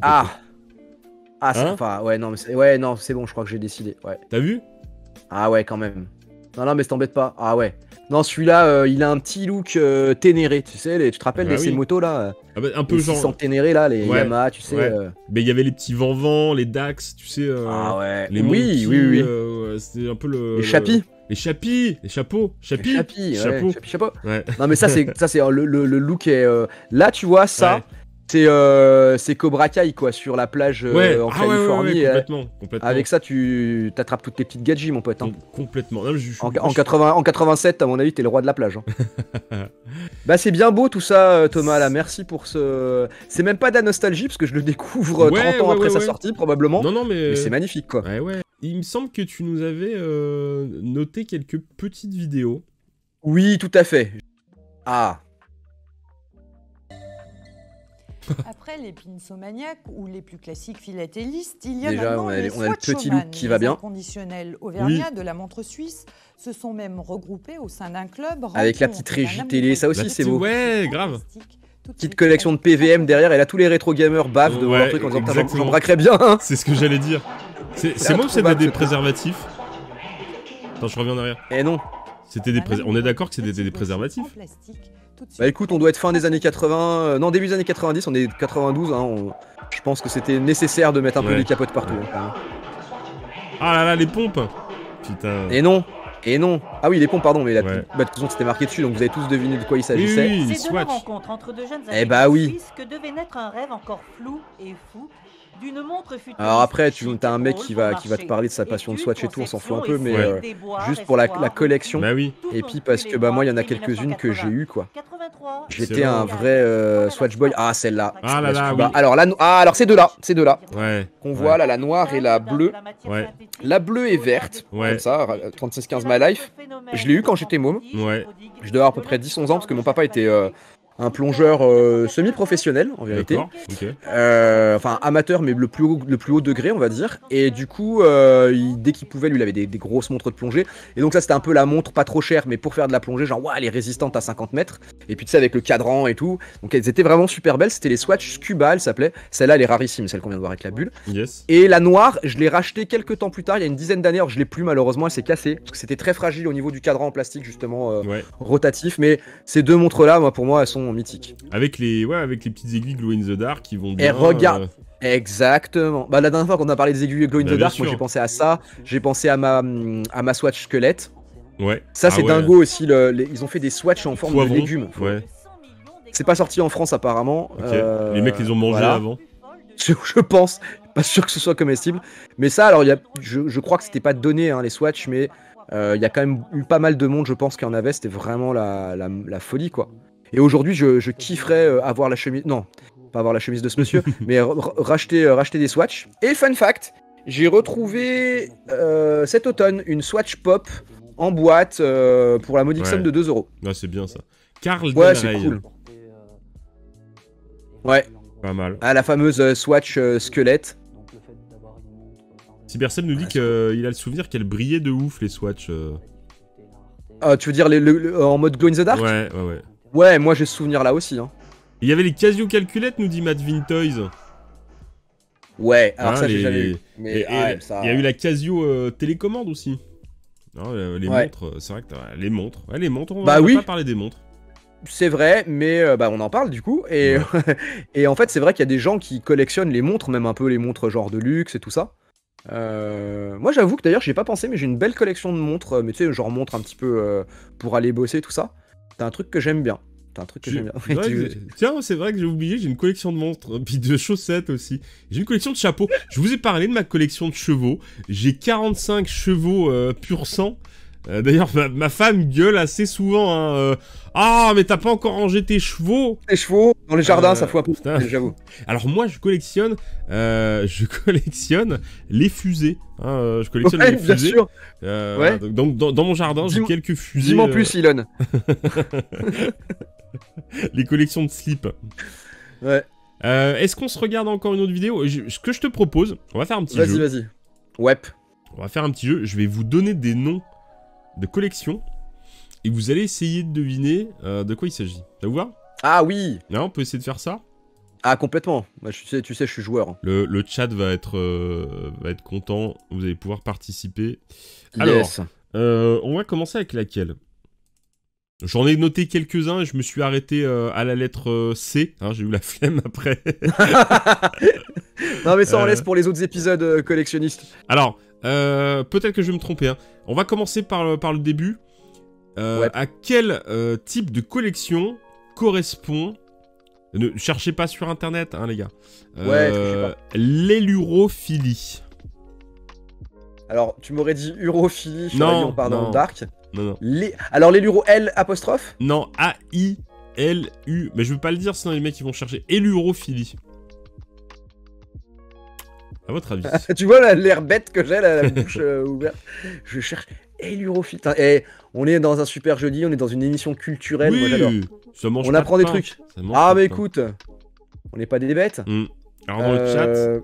Speaker 2: Hein?
Speaker 3: enfin, ouais, non, mais non, c'est bon, je crois que j'ai décidé. Ouais.
Speaker 2: T'as vu?
Speaker 3: Ah, ouais, quand même. Non, mais t'embête pas. Ah, ouais. Non, celui-là, il a un petit look ténéré, tu sais, tu te rappelles
Speaker 2: Ah,
Speaker 3: de ces
Speaker 2: oui.
Speaker 3: motos là?
Speaker 2: Ah bah, un peu
Speaker 3: Les
Speaker 2: genre.
Speaker 3: 600 ténérés là, les
Speaker 2: Ouais,
Speaker 3: Yamaha, tu sais.
Speaker 2: ouais. Mais il y avait les petits Vent-Vent, les Dax, tu sais.
Speaker 3: Ah, ouais.
Speaker 2: Les
Speaker 3: oui,
Speaker 2: Monkey,
Speaker 3: oui.
Speaker 2: c'était un peu le.
Speaker 3: Les chapis.
Speaker 2: Les chapis, les chapeaux,
Speaker 3: Chapeau.
Speaker 2: Ouais.
Speaker 3: Non, mais ça, c'est le look est. Là, tu vois, ça.
Speaker 2: Ouais.
Speaker 3: C'est Cobra Kai quoi, sur la plage en Californie.
Speaker 2: Complètement.
Speaker 3: Avec ça, tu t'attrapes toutes tes petites gadgets, mon pote. Hein.
Speaker 2: Complètement. Non,
Speaker 3: En 87, à mon avis, t'es le roi de la plage. Hein. Bah, c'est bien beau tout ça, Thomas. Là, merci pour ce. C'est même pas de la nostalgie parce que je le découvre 30 ans après sa sortie, probablement.
Speaker 2: Non, mais
Speaker 3: c'est magnifique quoi.
Speaker 2: Ouais. Il me semble que tu nous avais noté quelques petites vidéos.
Speaker 3: Oui, tout à fait. Ah.
Speaker 4: Après les Pinsomaniacs ou les plus classiques philatélistes, il y a
Speaker 3: déjà
Speaker 4: maintenant les
Speaker 3: on a le petit look qui va bien.
Speaker 4: Inconditionnels auvergnats de la montre suisse se sont même regroupés au sein d'un club.
Speaker 3: Avec la petite régie télé, ça aussi c'est beau.
Speaker 2: Ouais, grave.
Speaker 3: Petite collection de PVM derrière, et là tous les rétro gamers bavent devant un truc en disant j'en braquerais bien. Hein.
Speaker 2: C'est ce que j'allais dire. C'est moi ou c'était des préservatifs? Attends, je reviens en arrière.
Speaker 3: Eh non.
Speaker 2: C'était on est d'accord que c'était des préservatifs?
Speaker 3: Bah écoute, on doit être fin des années 80, non début des années 90, on est 92, hein, je pense que c'était nécessaire de mettre un peu des capotes partout. Hein.
Speaker 2: Ah là là, les pompes. Putain.
Speaker 3: Et non. Ah oui, les pompes, pardon, mais de toute façon c'était marqué dessus, donc vous avez tous deviné de quoi il s'agissait.
Speaker 2: Oui,
Speaker 5: c'est de la rencontre entre deux jeunes
Speaker 3: suisses
Speaker 5: que devait naître un rêve encore flou et fou. D'une montre futuriste.
Speaker 3: Alors après, t'as un mec qui va te parler de sa passion de Swatch et tout, on s'en fout un peu, mais juste pour la collection.
Speaker 2: Bah oui.
Speaker 3: Et puis parce que moi, il y en a quelques-unes que j'ai eu quoi. J'étais un vrai Swatch boy. Ah celle-là.
Speaker 2: Ah là là.
Speaker 3: Oui. Alors ces deux-là.
Speaker 2: Ouais.
Speaker 3: Qu'on voit là, la noire et la bleue.
Speaker 2: Ouais.
Speaker 3: La bleue est verte.
Speaker 2: Ouais.
Speaker 3: Comme ça, 3615 My Life. Je l'ai eu quand j'étais môme.
Speaker 2: Ouais.
Speaker 3: Je devais avoir à peu près 10-11 ans parce que mon papa était un plongeur semi-professionnel en vérité.
Speaker 2: Okay.
Speaker 3: Enfin amateur mais le plus haut degré on va dire. Et du coup dès qu'il pouvait, lui il avait des grosses montres de plongée. Et donc ça c'était un peu la montre pas trop chère mais pour faire de la plongée, genre ouais elle est résistante à 50 mètres. Et puis tu sais avec le cadran et tout. Donc elles étaient vraiment super belles. C'était les Swatch Scuba, elle s'appelait. Celle-là elle est rarissime, celle qu'on vient de voir avec la bulle.
Speaker 2: Yes.
Speaker 3: Et la noire je l'ai rachetée quelques temps plus tard, il y a une dizaine d'années. Alors je l'ai plus malheureusement, elle s'est cassée. Parce que c'était très fragile au niveau du cadran en plastique justement rotatif. Mais ces deux montres là pour moi elles sont mythique.
Speaker 2: Avec les petites aiguilles glow in the dark qui vont bien.
Speaker 3: Et regarde, exactement. Bah la dernière fois qu'on a parlé des aiguilles glow in the dark, moi j'ai pensé à ça. J'ai pensé à ma Swatch squelette.
Speaker 2: Ouais.
Speaker 3: Ça c'est dingo aussi. Ils ont fait des Swatch en forme de légumes.
Speaker 2: Ouais.
Speaker 3: C'est pas sorti en France apparemment.
Speaker 2: Okay. Les mecs les ont mangés avant.
Speaker 3: Je pense. Pas sûr que ce soit comestible. Mais ça alors je crois que c'était pas donné les Swatch, mais il y a quand même eu pas mal de monde je pense qui en avait. C'était vraiment la folie quoi. Et aujourd'hui, je kifferais avoir la chemise. Non, pas avoir la chemise de ce monsieur, mais racheter des Swatch. Et fun fact, j'ai retrouvé cet automne une Swatch Pop en boîte pour la modique somme de 2 €.
Speaker 2: Ah, c'est bien ça. Carl
Speaker 3: Ouais, c'est cool. Ouais.
Speaker 2: Pas mal.
Speaker 3: Ah, la fameuse Swatch squelette.
Speaker 2: Cyberseb nous dit qu'il a le souvenir qu'elle brillait de ouf, les Swatch.
Speaker 3: Ah, tu veux dire en mode glow in the dark?
Speaker 2: Ouais.
Speaker 3: Ouais, moi j'ai ce souvenir là aussi. Hein.
Speaker 2: Il y avait les Casio calculettes, nous dit Matt Vintoys.
Speaker 3: Ouais, alors ça j'ai jamais eu. Mais
Speaker 2: il y a eu la Casio télécommande aussi. Non, les montres, c'est vrai que les montres. Ouais, les montres, on va pas parler des montres.
Speaker 3: C'est vrai, mais on en parle du coup. Et, et en fait, c'est vrai qu'il y a des gens qui collectionnent les montres, même un peu les montres genre de luxe et tout ça. Moi, j'avoue que d'ailleurs, j'y ai pas pensé, mais j'ai une belle collection de montres. Mais tu sais, genre montres un petit peu pour aller bosser tout ça. C'est un truc que j'aime bien.
Speaker 2: Tiens, c'est vrai que j'ai oublié, j'ai une collection de montres, puis de chaussettes aussi. J'ai une collection de chapeaux. Je vous ai parlé de ma collection de chevaux. J'ai 45 chevaux pur sang. D'ailleurs, ma femme gueule assez souvent. Hein, ah, mais t'as pas encore rangé tes chevaux?
Speaker 3: Les chevaux dans les jardins, ça fout un peu. J'avoue.
Speaker 2: Alors moi, je collectionne les fusées. Hein, je collectionne les fusées. Bien sûr. Donc dans mon jardin, j'ai quelques fusées.
Speaker 3: Dis-moi plus, Elon.
Speaker 2: Les collections de slips.
Speaker 3: Ouais.
Speaker 2: Est-ce qu'on se regarde encore une autre vidéo? Ce que je te propose, on va faire un petit jeu.
Speaker 3: Vas-y. Ouais.
Speaker 2: On va faire un petit jeu. Je vais vous donner des noms de collections et vous allez essayer de deviner de quoi il s'agit. Ça vous va?
Speaker 3: Ah oui.
Speaker 2: Non, on peut essayer de faire ça?
Speaker 3: Ah, complètement. Bah, tu sais, je suis joueur.
Speaker 2: Le chat va être content. Vous allez pouvoir participer.
Speaker 3: Yes.
Speaker 2: Alors, on va commencer avec laquelle? J'en ai noté quelques-uns et je me suis arrêté à la lettre C. Hein, j'ai eu la flemme après.
Speaker 3: Non mais ça on laisse pour les autres épisodes collectionnistes.
Speaker 2: Alors, peut-être que je vais me tromper. Hein. On va commencer par le début. À quel type de collection correspond... Ne cherchez pas sur internet, hein, les gars. L'élurophilie.
Speaker 3: Alors, tu m'aurais dit urophilie, je t'aurais dit on part dans le dark.
Speaker 2: Non.
Speaker 3: Alors, l'éluro L apostrophe?
Speaker 2: Non, A-I-L-U. Mais je veux pas le dire, sinon les mecs ils vont chercher. Élurophilie. À votre avis?
Speaker 3: Tu vois l'air bête que j'ai, la bouche ouverte. Je cherche élurophilie. On est dans un super jeudi, on est dans une émission culturelle.
Speaker 2: Oui,
Speaker 3: moi j'adore. On apprend des trucs. Ah, mais écoute, on n'est pas des bêtes.
Speaker 2: Alors, dans le chat,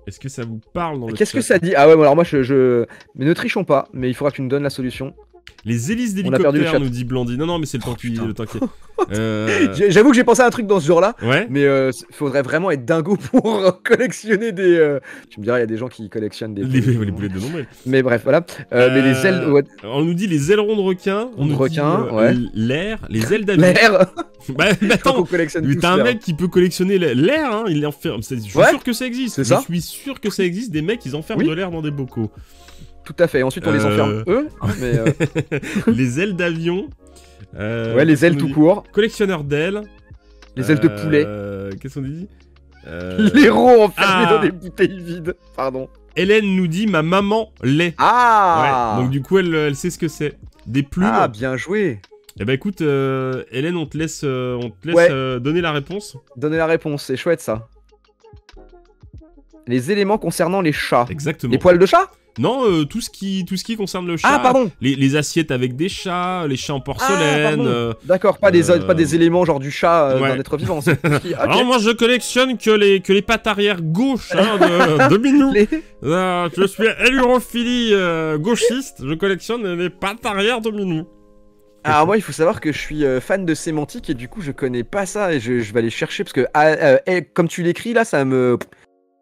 Speaker 2: est-ce que ça vous parle dans le chat?
Speaker 3: Qu'est-ce que ça dit? Ah ouais, alors moi Mais ne trichons pas, mais il faudra que tu nous donnes la solution.
Speaker 2: Les hélices d'hélicoptère, nous dit Blandy. Non, mais c'est le temps qui
Speaker 3: J'avoue que j'ai pensé à un truc dans ce genre-là.
Speaker 2: Ouais.
Speaker 3: Mais faudrait vraiment être dingo pour collectionner des. Tu me diras, il y a des gens qui collectionnent des.
Speaker 2: Les boulettes de nombril.
Speaker 3: Mais bref, voilà. Mais les ailes.
Speaker 2: On nous dit les ailerons de requin. On nous dit l'air, les ailes d'avion.
Speaker 3: L'air.
Speaker 2: Bah attends, t'as un mec qui peut collectionner l'air, hein. Il enferme. Je suis sûr que ça existe. Je suis sûr que ça existe. Des mecs, ils enferment de l'air dans des bocaux.
Speaker 3: Tout à fait. Ensuite, on les enferme eux.
Speaker 2: Les ailes d'avion.
Speaker 3: Les ailes tout court.
Speaker 2: Collectionneur d'ailes.
Speaker 3: Les ailes de poulet.
Speaker 2: Qu'est-ce qu'on dit?
Speaker 3: L'héros enfermé dans des bouteilles vides. Pardon.
Speaker 2: Hélène nous dit ma maman l'est.
Speaker 3: Ah.
Speaker 2: Ouais, donc du coup, elle sait ce que c'est. Des plumes.
Speaker 3: Ah, bien joué.
Speaker 2: Eh ben écoute, Hélène, on te laisse donner la réponse.
Speaker 3: Donner la réponse, c'est chouette ça. Les éléments concernant les chats.
Speaker 2: Exactement.
Speaker 3: Les poils de chat?
Speaker 2: Non, tout ce qui concerne le chat.
Speaker 3: Ah, pardon.
Speaker 2: Les assiettes avec des chats, les chats en porcelaine.
Speaker 3: D'accord, pas des éléments genre du chat d'un être vivant. Okay.
Speaker 2: Alors moi, je collectionne que les pattes arrière gauche de Minou. Je suis élurophilie gauchiste. Je collectionne les pattes arrière de Minou.
Speaker 3: Alors moi, il faut savoir que je suis fan de sémantique et du coup, je connais pas ça et je vais aller chercher parce que comme tu l'écris là, ça me...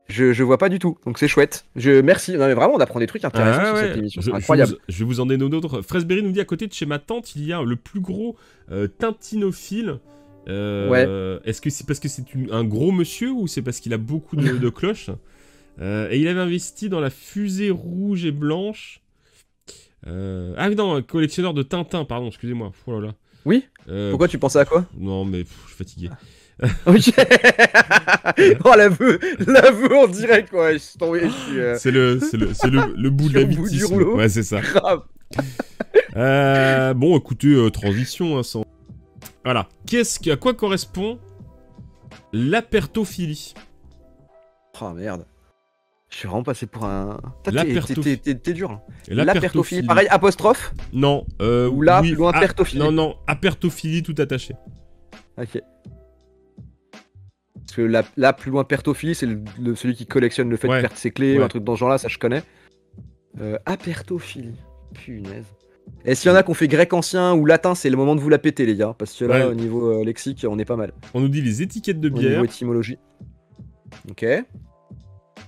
Speaker 3: Je vois pas du tout, donc c'est chouette. Merci. Non mais vraiment, on apprend des trucs intéressants sur cette émission, c'est incroyable.
Speaker 2: Je vais vous en donner d'autres. Fraisberry nous dit à côté de chez ma tante, il y a le plus gros tintinophile. Est-ce que c'est parce que c'est un gros monsieur ou c'est parce qu'il a beaucoup de cloches? Et il avait investi dans la fusée rouge et blanche. Ah non, collectionneur de Tintin, pardon, excusez-moi. Oh là là.
Speaker 3: Oui. Pourquoi tu pensais à quoi?
Speaker 2: Non mais je suis fatigué.
Speaker 3: Ok. Oh l'aveu on dirait quoi.
Speaker 2: C'est le bout de la vie du rouleau. Ouais, c'est ça.
Speaker 3: Grave.
Speaker 2: Bon, écoutez, transition, hein, sans... Voilà. À quoi correspond l'apertophilie?
Speaker 3: Oh merde. Je suis vraiment passé pour un... T'es dur. Hein.
Speaker 2: L'apertophilie.
Speaker 3: Pareil, apostrophe?
Speaker 2: Non.
Speaker 3: Ou là, plus loin, apertophilie.
Speaker 2: Non, apertophilie tout attaché.
Speaker 3: Ok. Parce que là plus loin, pertophilie, c'est celui qui collectionne le fait de perdre ses clés, ou un truc dans ce genre-là, ça je connais. Apertophilie. Punaise. Et s'il y en a qui ont fait grec ancien ou latin, c'est le moment de vous la péter, les gars. Parce que là, au niveau lexique, on est pas mal.
Speaker 2: On nous dit les étiquettes de bière.
Speaker 3: Au niveau étymologie. Ok.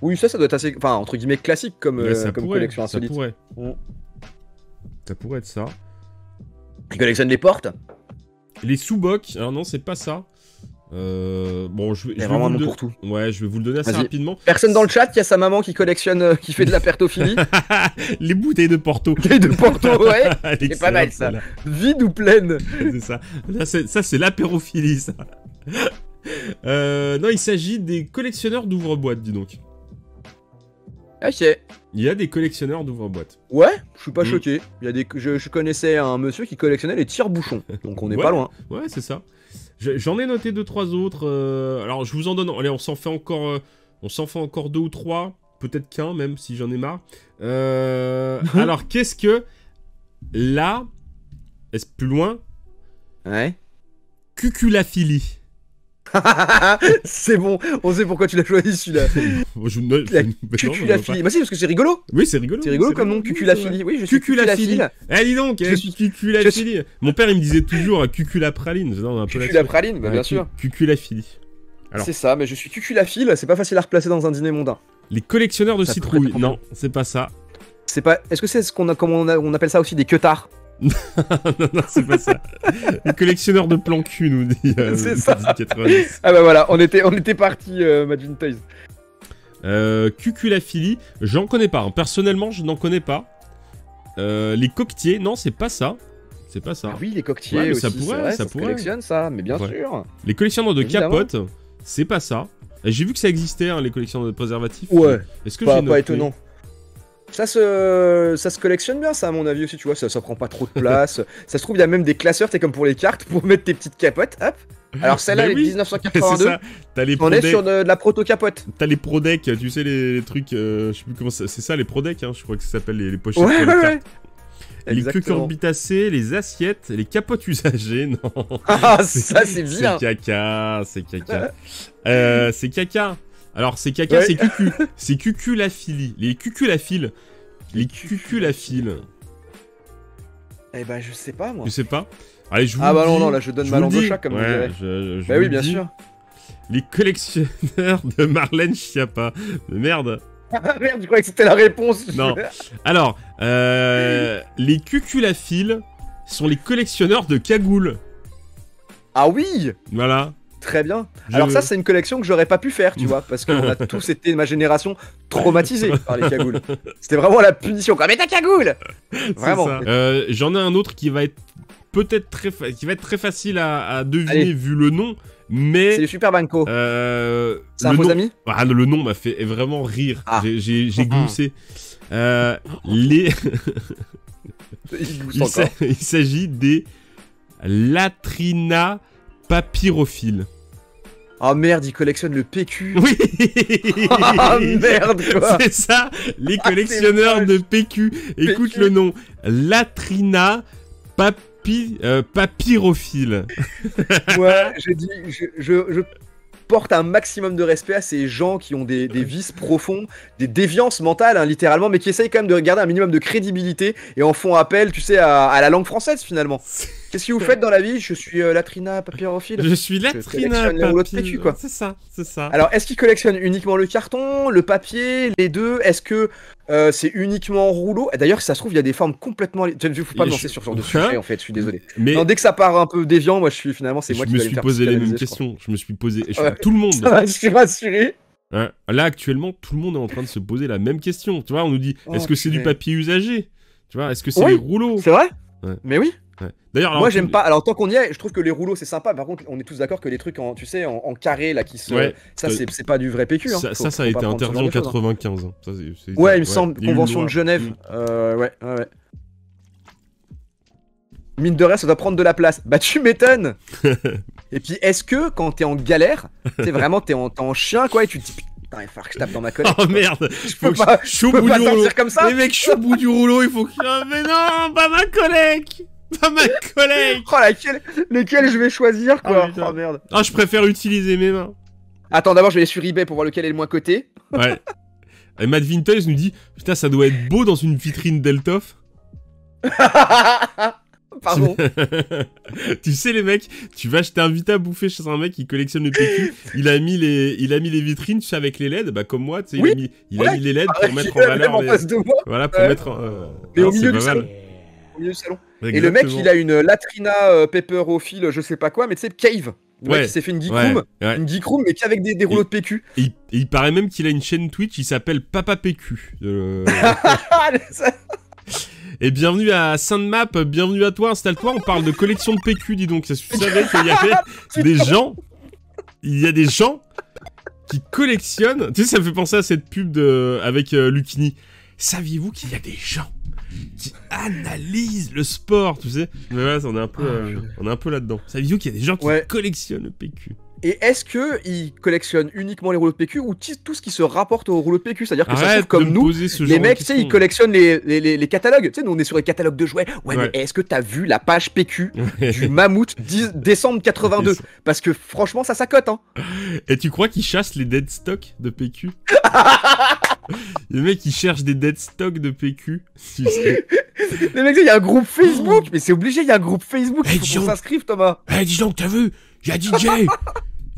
Speaker 3: Oui, ça doit être assez, enfin, entre guillemets, classique comme collection insolite.
Speaker 2: Ça pourrait être ça.
Speaker 3: Ils collectionnent les portes.
Speaker 2: Les sous-bocs, alors non, c'est pas ça. Bon, je vais
Speaker 3: vraiment
Speaker 2: vous
Speaker 3: nom pour tout.
Speaker 2: Ouais, je vais vous le donner assez rapidement.
Speaker 3: Personne dans le chat qui a sa maman qui collectionne, qui fait de la pertophilie.
Speaker 2: Les bouteilles de Porto.
Speaker 3: Bouteilles de Porto, ouais. C'est pas mal ça. Vide ou pleine?
Speaker 2: C'est ça. Là, ça, c'est l'apérophilie, ça. Non, il s'agit des collectionneurs d'ouvre-boîtes, dis donc.
Speaker 3: Ok.
Speaker 2: Il y a des collectionneurs d'ouvre-boîtes.
Speaker 3: Ouais, je suis pas choqué. Il y a je connaissais un monsieur qui collectionnait les tire-bouchons, donc on est pas loin.
Speaker 2: Ouais, c'est ça. J'en ai noté 2-3 autres. Alors, je vous en donne. Allez, on s'en fait encore 2 ou 3. Peut-être qu'un, même, si j'en ai marre. Alors, qu'est-ce que la... Est-ce plus loin?
Speaker 3: Ouais.
Speaker 2: Cuculaphilie.
Speaker 3: C'est bon, on sait pourquoi tu l'as choisi celui-là. Cuculaphilie. Bah si, parce que c'est rigolo.
Speaker 2: Oui, c'est rigolo.
Speaker 3: C'est rigolo comme nom, cuculaphilie. Oui, je suis cuculaphilie.
Speaker 2: Eh, dis donc, je suis cuculaphilie. Mon père, il me disait toujours cuculapraline.
Speaker 3: Cuculapraline, bah bien sûr.
Speaker 2: Cuculaphilie.
Speaker 3: C'est ça, mais je suis cuculaphile, c'est pas facile à replacer dans un dîner mondain.
Speaker 2: Les collectionneurs de citrouilles. Non, c'est pas ça.
Speaker 3: C'est pas. Est-ce que c'est ce qu'on a, comme on appelle ça aussi des queutards?
Speaker 2: non, c'est pas ça. Les collectionneurs de plans cul, nous dit.
Speaker 3: C'est ça.
Speaker 2: 90.
Speaker 3: Ah bah voilà, on était parti, Majin Toys.
Speaker 2: Cuculaphilie, j'en connais pas. Hein. Personnellement, je n'en connais pas. Les coquetiers, non, c'est pas ça. C'est pas ça.
Speaker 3: Ah oui, les coquetiers aussi,
Speaker 2: ça pourrait.
Speaker 3: ça collectionne ça, mais bien sûr.
Speaker 2: Les collectionneurs de capotes, c'est pas ça. J'ai vu que ça existait, hein, les collectionneurs de préservatifs.
Speaker 3: Ouais.
Speaker 2: Est-ce que
Speaker 3: pas étonnant. Ça se collectionne bien, ça, à mon avis aussi, tu vois, ça prend pas trop de place. Ça se trouve, il y a même des classeurs, t'es comme pour les cartes, pour mettre tes petites capotes, hop. Alors celle-là, elle est 1982,
Speaker 2: ça.
Speaker 3: On est sur de la proto-capote.
Speaker 2: T'as les pro-decks, tu sais, les trucs, je sais plus comment c'est ça, les pro-decks, hein, je crois que ça s'appelle les pochettes pour les cartes. Les cucurbitacées, les assiettes, les capotes usagées, non.
Speaker 3: Ah, ça, c'est bien.
Speaker 2: C'est caca. C'est caca. Alors, c'est caca, c'est cucu. C'est cuculaphilie. Les cuculaphiles.
Speaker 3: Eh ben, je sais pas, moi.
Speaker 2: Tu sais pas? Allez, je vous
Speaker 3: Ah bah non, là, je donne ma langue au chat, comme vous direz. Bah oui, bien sûr.
Speaker 2: Les collectionneurs de Marlène Schiappa. Merde.
Speaker 3: Ah merde, je croyais que c'était la réponse.
Speaker 2: Non. Alors, les cuculaphiles sont les collectionneurs de cagoules.
Speaker 3: Ah oui.
Speaker 2: Voilà.
Speaker 3: Très bien. Alors ça, c'est une collection que j'aurais pas pu faire, tu vois, parce qu'on a tous été, ma génération, traumatisés par les cagoules. C'était vraiment la punition, quoi. Mais ta cagoule. Vraiment.
Speaker 2: J'en ai un autre qui va être peut-être très facile à deviner vu le nom, mais...
Speaker 3: C'est les Super Banco. C'est un faux ami.
Speaker 2: Ah, le nom m'a fait vraiment rire. Ah. J'ai gloussé. Il s'agit des Latrina papyrophiles.
Speaker 3: Oh merde, ils collectionnent le PQ.
Speaker 2: Oui.
Speaker 3: Oh merde, quoi.
Speaker 2: C'est ça, les collectionneurs de PQ. Écoute le nom. Latrina papyrophile.
Speaker 3: Ouais, je porte un maximum de respect à ces gens qui ont des vices profonds, des déviances mentales, hein, littéralement, mais qui essayent quand même de garder un minimum de crédibilité et en font appel, tu sais, à la langue française, finalement. Qu'est-ce que vous faites dans la vie? Je suis Latrina papyrophile.
Speaker 2: Je suis Latrina papyrophile,
Speaker 3: quoi.
Speaker 2: C'est ça.
Speaker 3: Alors, est-ce qu'ils collectionnent uniquement le carton, le papier, les deux? Est-ce que c'est uniquement en rouleau? D'ailleurs, si ça se trouve, il y a des formes complètement... Je ne faut pas me lancer sur ce genre de sujet, en fait, je suis désolé. Mais... Non, dès que ça part un peu déviant, moi, c'est moi qui
Speaker 2: me suis posé les mêmes questions. Je me suis posé... Tout le monde...
Speaker 3: Ça va, je suis rassuré.
Speaker 2: Hein, là, actuellement, tout le monde est en train de se poser la même question. Tu vois, on nous dit, est-ce que c'est du papier usagé? Tu vois, est-ce que c'est les rouleaux?
Speaker 3: C'est vrai. Mais oui.
Speaker 2: Ouais. D'ailleurs,
Speaker 3: moi j'aime pas. Alors tant qu'on y est, je trouve que les rouleaux c'est sympa. Par contre, on est tous d'accord que les trucs en carré là qui se, ça c'est pas du vrai PQ. Hein.
Speaker 2: Ça a été interdit en 95. Hein. Ça,
Speaker 3: ouais, il me semble. Convention de Genève. Ouais. mine de rien, ça doit prendre de la place. Bah, tu m'étonnes. Et puis, est-ce que quand t'es en galère, t'es vraiment, t'es en chien, quoi, et tu te dis, putain, il va falloir que je tape dans ma collègue.
Speaker 2: Oh merde,
Speaker 3: je peux pas sortir comme ça.
Speaker 2: Les mecs, je suis au bout du rouleau, il faut que... Mais non, pas ma collègue. Pas ma collègue.
Speaker 3: Oh, lequel je vais choisir, quoi. Oh merde.
Speaker 2: Ah, je préfère utiliser mes mains.
Speaker 3: Attends, d'abord, je vais aller sur eBay pour voir lequel est le moins coté.
Speaker 2: Ouais. Et Matt Vintage nous dit, putain, ça doit être beau dans une vitrine Deltoff.
Speaker 3: Pardon.
Speaker 2: Tu sais, les mecs, tu vas acheter un Vita à bouffer chez un mec qui collectionne le PQ. Il a mis les vitrines, tu sais, avec les LED. Bah, comme moi, tu sais,
Speaker 3: oui,
Speaker 2: il a mis les LED pour mettre en valeur. Voilà, pour mettre en.
Speaker 3: Mais au milieu du salon. Au milieu du salon.
Speaker 2: Exactement.
Speaker 3: Et le mec, il a une Latrina Pepper au fil, je sais pas quoi, mais tu sais, Cave. Le mec, il s'est fait une geek room, une geek room, mais qu'avec des rouleaux de PQ.
Speaker 2: Et il paraît même qu'il a une chaîne Twitch, il s'appelle Papa PQ. Et bienvenue à Sainte-Map, bienvenue à toi, installe-toi, on parle de collection de PQ, dis donc. Tu savais qu'il y avait des gens, il y a des gens qui collectionnent, tu sais, ça me fait penser à cette pub avec Lucchini. Saviez-vous qu'il y a des gens qui analysent le sport, tu sais? Mais voilà, on est un peu là-dedans. Saviez-vous qu'il y a des gens qui collectionnent le PQ?
Speaker 3: Et est-ce qu'ils collectionnent uniquement les rouleaux de PQ ou tout ce qui se rapporte aux rouleaux de PQ? C'est-à-dire que ça se trouve comme nous, les mecs, tu sais, ils collectionnent les catalogues. Tu sais, nous on est sur les catalogues de jouets. Ouais. Mais est-ce que t'as vu la page PQ du Mammouth décembre 82? Parce que franchement, ça s'accote, hein.
Speaker 2: Et tu crois qu'ils chassent les dead stocks de PQ? Les mecs, ils cherchent des dead stocks de PQ.
Speaker 3: Les mecs, il y a un groupe Facebook. Mais c'est obligé, il y a un groupe Facebook. Il faut qu'on s'inscrive, Thomas.
Speaker 2: Dis donc, t'as vu? Il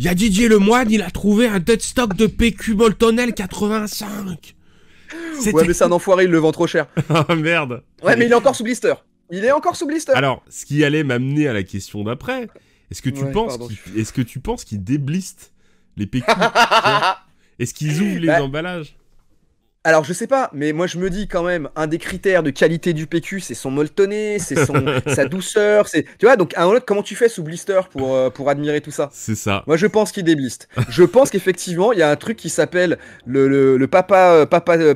Speaker 2: y a DJ le moine, il a trouvé un dead stock de PQ Boltonel 85.
Speaker 3: Ouais, mais c'est un enfoiré, il le vend trop cher.
Speaker 2: Oh merde.
Speaker 3: Ouais, mais il est encore sous blister. Alors,
Speaker 2: ce qui allait m'amener à la question d'après, est-ce que tu penses qu'ils déblistent les PQ? Est-ce qu'ils ouvrent les emballages?
Speaker 3: Alors je sais pas, mais moi je me dis quand même, un des critères de qualité du PQ, c'est son molletonné, c'est sa douceur, tu vois, donc un autre, comment tu fais sous blister pour admirer tout ça?
Speaker 2: C'est ça.
Speaker 3: Moi je pense qu'il débliste. Je pense qu'effectivement, il y a un truc qui s'appelle le papa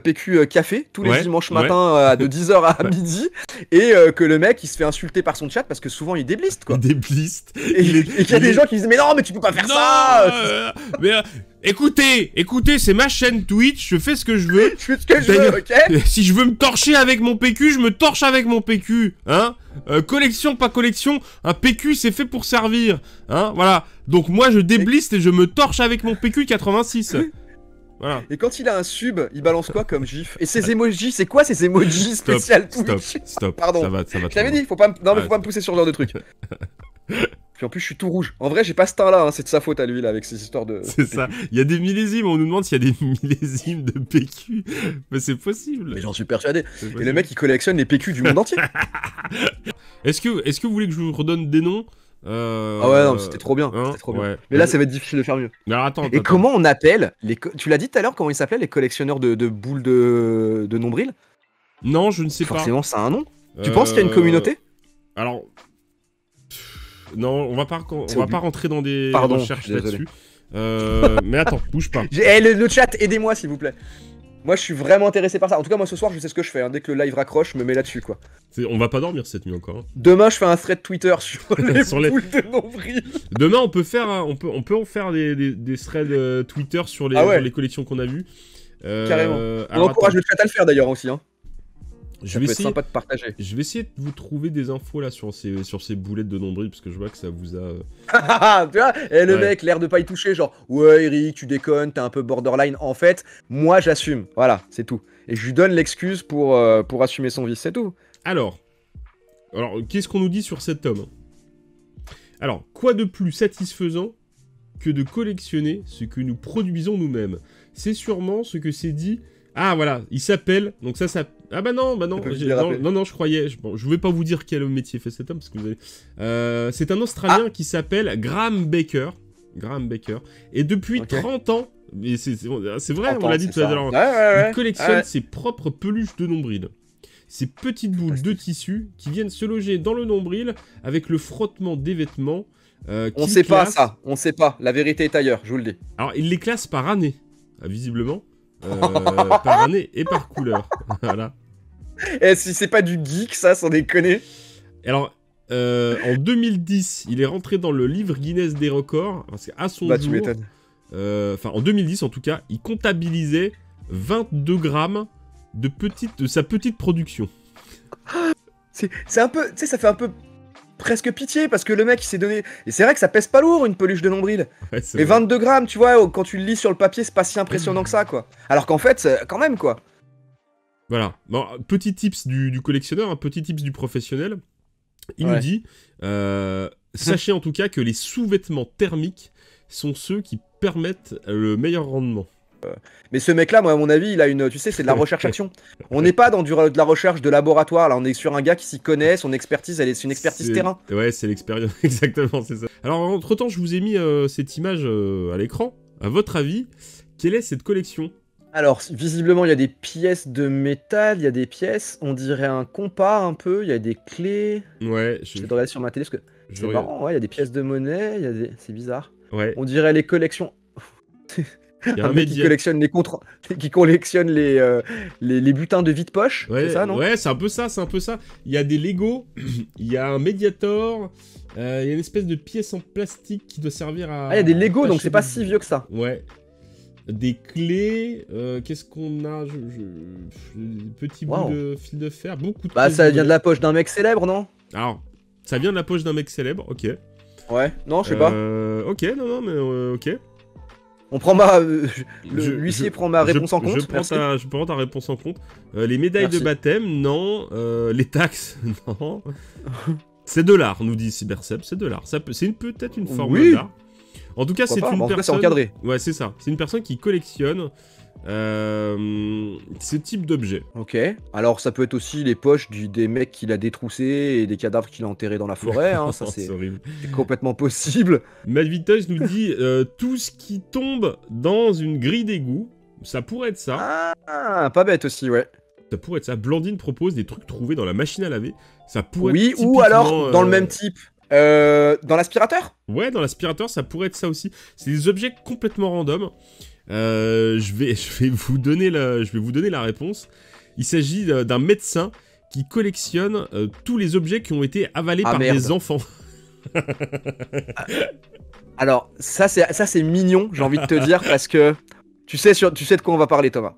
Speaker 3: PQ café, tous les dimanches matins de 10h à midi, et que le mec il se fait insulter par son chat parce que souvent il débliste, quoi.
Speaker 2: Il débliste.
Speaker 3: Et qu'il y a des gens qui disent, mais non, mais tu peux pas faire ça
Speaker 2: Écoutez, c'est ma chaîne Twitch, je fais ce que je veux.
Speaker 3: Je fais ce que je veux, ok?
Speaker 2: Si je veux me torcher avec mon PQ, je me torche avec mon PQ, hein? Collection, pas collection, un PQ c'est fait pour servir, hein? Voilà. Donc moi je débliste et je me torche avec mon PQ 86. Voilà.
Speaker 3: Et quand il a un sub, il balance quoi comme gif? Et ces emojis, c'est quoi ces emojis spécial Twitch?
Speaker 2: Stop.
Speaker 3: Pardon.
Speaker 2: Ça va.
Speaker 3: Je t'avais dit, faut pas me pousser sur ce genre de truc. Puis en plus, je suis tout rouge. En vrai, j'ai pas ce teint-là, hein. C'est de sa faute à lui, là, avec ses histoires de...
Speaker 2: C'est ça. Il y a des millésimes, on nous demande s'il y a des millésimes de PQ. Mais c'est possible.
Speaker 3: Mais j'en suis persuadé. Et le mec, il collectionne les PQ du monde entier.
Speaker 2: Est-ce que vous voulez que je vous redonne des noms?
Speaker 3: Ah ouais, non, c'était trop bien. C'était trop bien. Mais là, ça va être difficile de faire mieux.
Speaker 2: Alors, attends.
Speaker 3: Comment on appelle tu l'as dit tout à l'heure, comment ils s'appelaient, les collectionneurs de boules de nombril?
Speaker 2: Non, je ne sais pas.
Speaker 3: Forcément, ça a un nom. Tu penses qu'il y a une communauté?
Speaker 2: Alors... Non, on va pas rentrer dans des recherches là-dessus. Mais attends, bouge pas.
Speaker 3: Le chat, aidez-moi s'il vous plaît. Moi, je suis vraiment intéressé par ça. En tout cas, moi ce soir, je sais ce que je fais. Hein. Dès que le live raccroche, je me mets là-dessus, quoi.
Speaker 2: On va pas dormir cette nuit encore. Hein.
Speaker 3: Demain, je fais un thread Twitter sur les boules de nombril.
Speaker 2: Demain, on peut en faire des threads Twitter sur les collections qu'on a vues.
Speaker 3: Carrément. On encourage le chat à le faire d'ailleurs aussi. Hein.
Speaker 2: Ça peut être
Speaker 3: sympa de partager.
Speaker 2: Je vais essayer de vous trouver des infos là sur ces boulettes de nombril parce que je vois que ça vous a.
Speaker 3: Tu vois, le mec, l'air de pas y toucher, genre ouais Eric, tu déconnes, t'es un peu borderline. En fait, moi j'assume. Voilà, c'est tout. Et je lui donne l'excuse pour assumer son vice, c'est tout.
Speaker 2: Alors, qu'est-ce qu'on nous dit sur cet homme? Alors, quoi de plus satisfaisant que de collectionner ce que nous produisons nous-mêmes? C'est sûrement ce que s'est dit. Ah voilà, il s'appelle, donc ça... Ah bah non, je croyais, je vais pas vous dire quel métier fait cet homme, parce que vous allez... c'est un Australien qui s'appelle Graham Baker, et depuis 30 ans, mais c'est vrai, on l'a dit tout à l'heure, il collectionne ses propres peluches de nombril. Ces petites boules de tissu qui viennent se loger dans le nombril avec le frottement des vêtements.
Speaker 3: On sait pas ça, on sait pas, la vérité est ailleurs, je vous le dis.
Speaker 2: Alors, il les classe par année, visiblement. Par année et par couleur. Voilà.
Speaker 3: Et si c'est pas du geek, ça, sans déconner.
Speaker 2: Alors, En 2010, il est rentré dans le livre Guinness des records, parce qu'à son
Speaker 3: Bah,
Speaker 2: jour...
Speaker 3: tu m'étonnes.
Speaker 2: Enfin, en 2010, en tout cas, il comptabilisait 22 grammes de sa petite production.
Speaker 3: C'est un peu, tu sais, ça fait un peu presque pitié parce que le mec il s'est donné. Et c'est vrai que ça pèse pas lourd une peluche de nombril.
Speaker 2: Ouais, c'est
Speaker 3: Mais
Speaker 2: vrai.
Speaker 3: 22 grammes, tu vois, quand tu le lis sur le papier, c'est pas si impressionnant que ça, quoi. Alors qu'en fait, quand même, quoi.
Speaker 2: Voilà. Bon, petit tips du collectionneur, un petit tips du professionnel. Il
Speaker 3: Ouais.
Speaker 2: nous dit, sachez en tout cas que les sous-vêtements thermiques sont ceux qui permettent le meilleur rendement.
Speaker 3: Mais ce mec-là, moi, à mon avis, il a une. Tu sais, c'est de la recherche-action. On n'est pas dans de la recherche de laboratoire, là, on est sur un gars qui s'y connaît, son expertise, c'est une expertise terrain.
Speaker 2: Ouais, c'est l'expérience, exactement, c'est ça. Alors, entre-temps, je vous ai mis cette image à l'écran. À votre avis, quelle est cette collection?
Speaker 3: Alors, visiblement, il y a des pièces de métal, il y a des pièces, on dirait un compas un peu, il y a des clés.
Speaker 2: Ouais,
Speaker 3: Je vais regarder sur ma télé parce que
Speaker 2: je
Speaker 3: c'est
Speaker 2: regarde.
Speaker 3: marrant, ouais, il y a des pièces de monnaie, il y a des. C'est bizarre.
Speaker 2: Ouais,
Speaker 3: On dirait les collections.
Speaker 2: il y a
Speaker 3: Un mec qui collectionne les qui collectionne les butins de vide-poche,
Speaker 2: Ouais,
Speaker 3: c'est ça, non?
Speaker 2: ouais, c'est un peu ça, c'est un peu ça. Il y a des Lego, il y a un Mediator, il y a une espèce de pièce en plastique qui doit servir à...
Speaker 3: Ah, il y a des Lego, donc
Speaker 2: attacher
Speaker 3: c'est pas
Speaker 2: des-
Speaker 3: si vieux que ça.
Speaker 2: Ouais. Des clés, qu'est-ce qu'on a Petit
Speaker 3: Wow.
Speaker 2: bout de fil de fer, beaucoup de
Speaker 3: Bah,
Speaker 2: pièces
Speaker 3: ça vient de
Speaker 2: monnaie.
Speaker 3: la poche d'un mec célèbre, non?
Speaker 2: Alors, ça vient de la poche d'un mec célèbre, ok.
Speaker 3: Ouais, non, je sais pas.
Speaker 2: Ok, non, mais ok.
Speaker 3: On prend ma.
Speaker 2: Je-
Speaker 3: L'huissier prend ma réponse en compte.
Speaker 2: Je prends,
Speaker 3: merci.
Speaker 2: je prends ta réponse en compte. Les médailles
Speaker 3: Merci.
Speaker 2: de baptême, non. Les taxes, non. C'est de l'art, nous dit Cybercep, c'est de l'art. C'est peut-être une forme
Speaker 3: Oui.
Speaker 2: d'art. En tout cas,
Speaker 3: Pourquoi
Speaker 2: c'est
Speaker 3: pas,
Speaker 2: une
Speaker 3: mais en tout cas, c'est
Speaker 2: personne...
Speaker 3: encadré.
Speaker 2: Ouais, c'est ça. C'est une personne qui collectionne ce type d'objets.
Speaker 3: Ok. Alors, ça peut être aussi les poches des mecs qu'il a détroussés et des cadavres qu'il a enterrés dans la forêt. Hein, ça, c'est
Speaker 2: horrible.
Speaker 3: complètement possible.
Speaker 2: Matt Vintage nous dit tout ce qui tombe dans une grille d'égout, ça pourrait être ça.
Speaker 3: Ah, pas bête aussi, ouais.
Speaker 2: Ça pourrait être ça. Blandine propose des trucs trouvés dans la machine à laver. Ça pourrait
Speaker 3: Oui,
Speaker 2: être
Speaker 3: ou alors
Speaker 2: typiquement,
Speaker 3: dans le même type. Dans l'aspirateur?
Speaker 2: Ouais, dans l'aspirateur, ça pourrait être ça aussi. C'est des objets complètement random. Je vais vous donner la réponse. Il s'agit d'un médecin qui collectionne tous les objets qui ont été avalés par
Speaker 3: merde.
Speaker 2: des enfants.
Speaker 3: Alors, ça c'est mignon, j'ai envie de te dire, parce que tu sais de quoi on va parler, Thomas.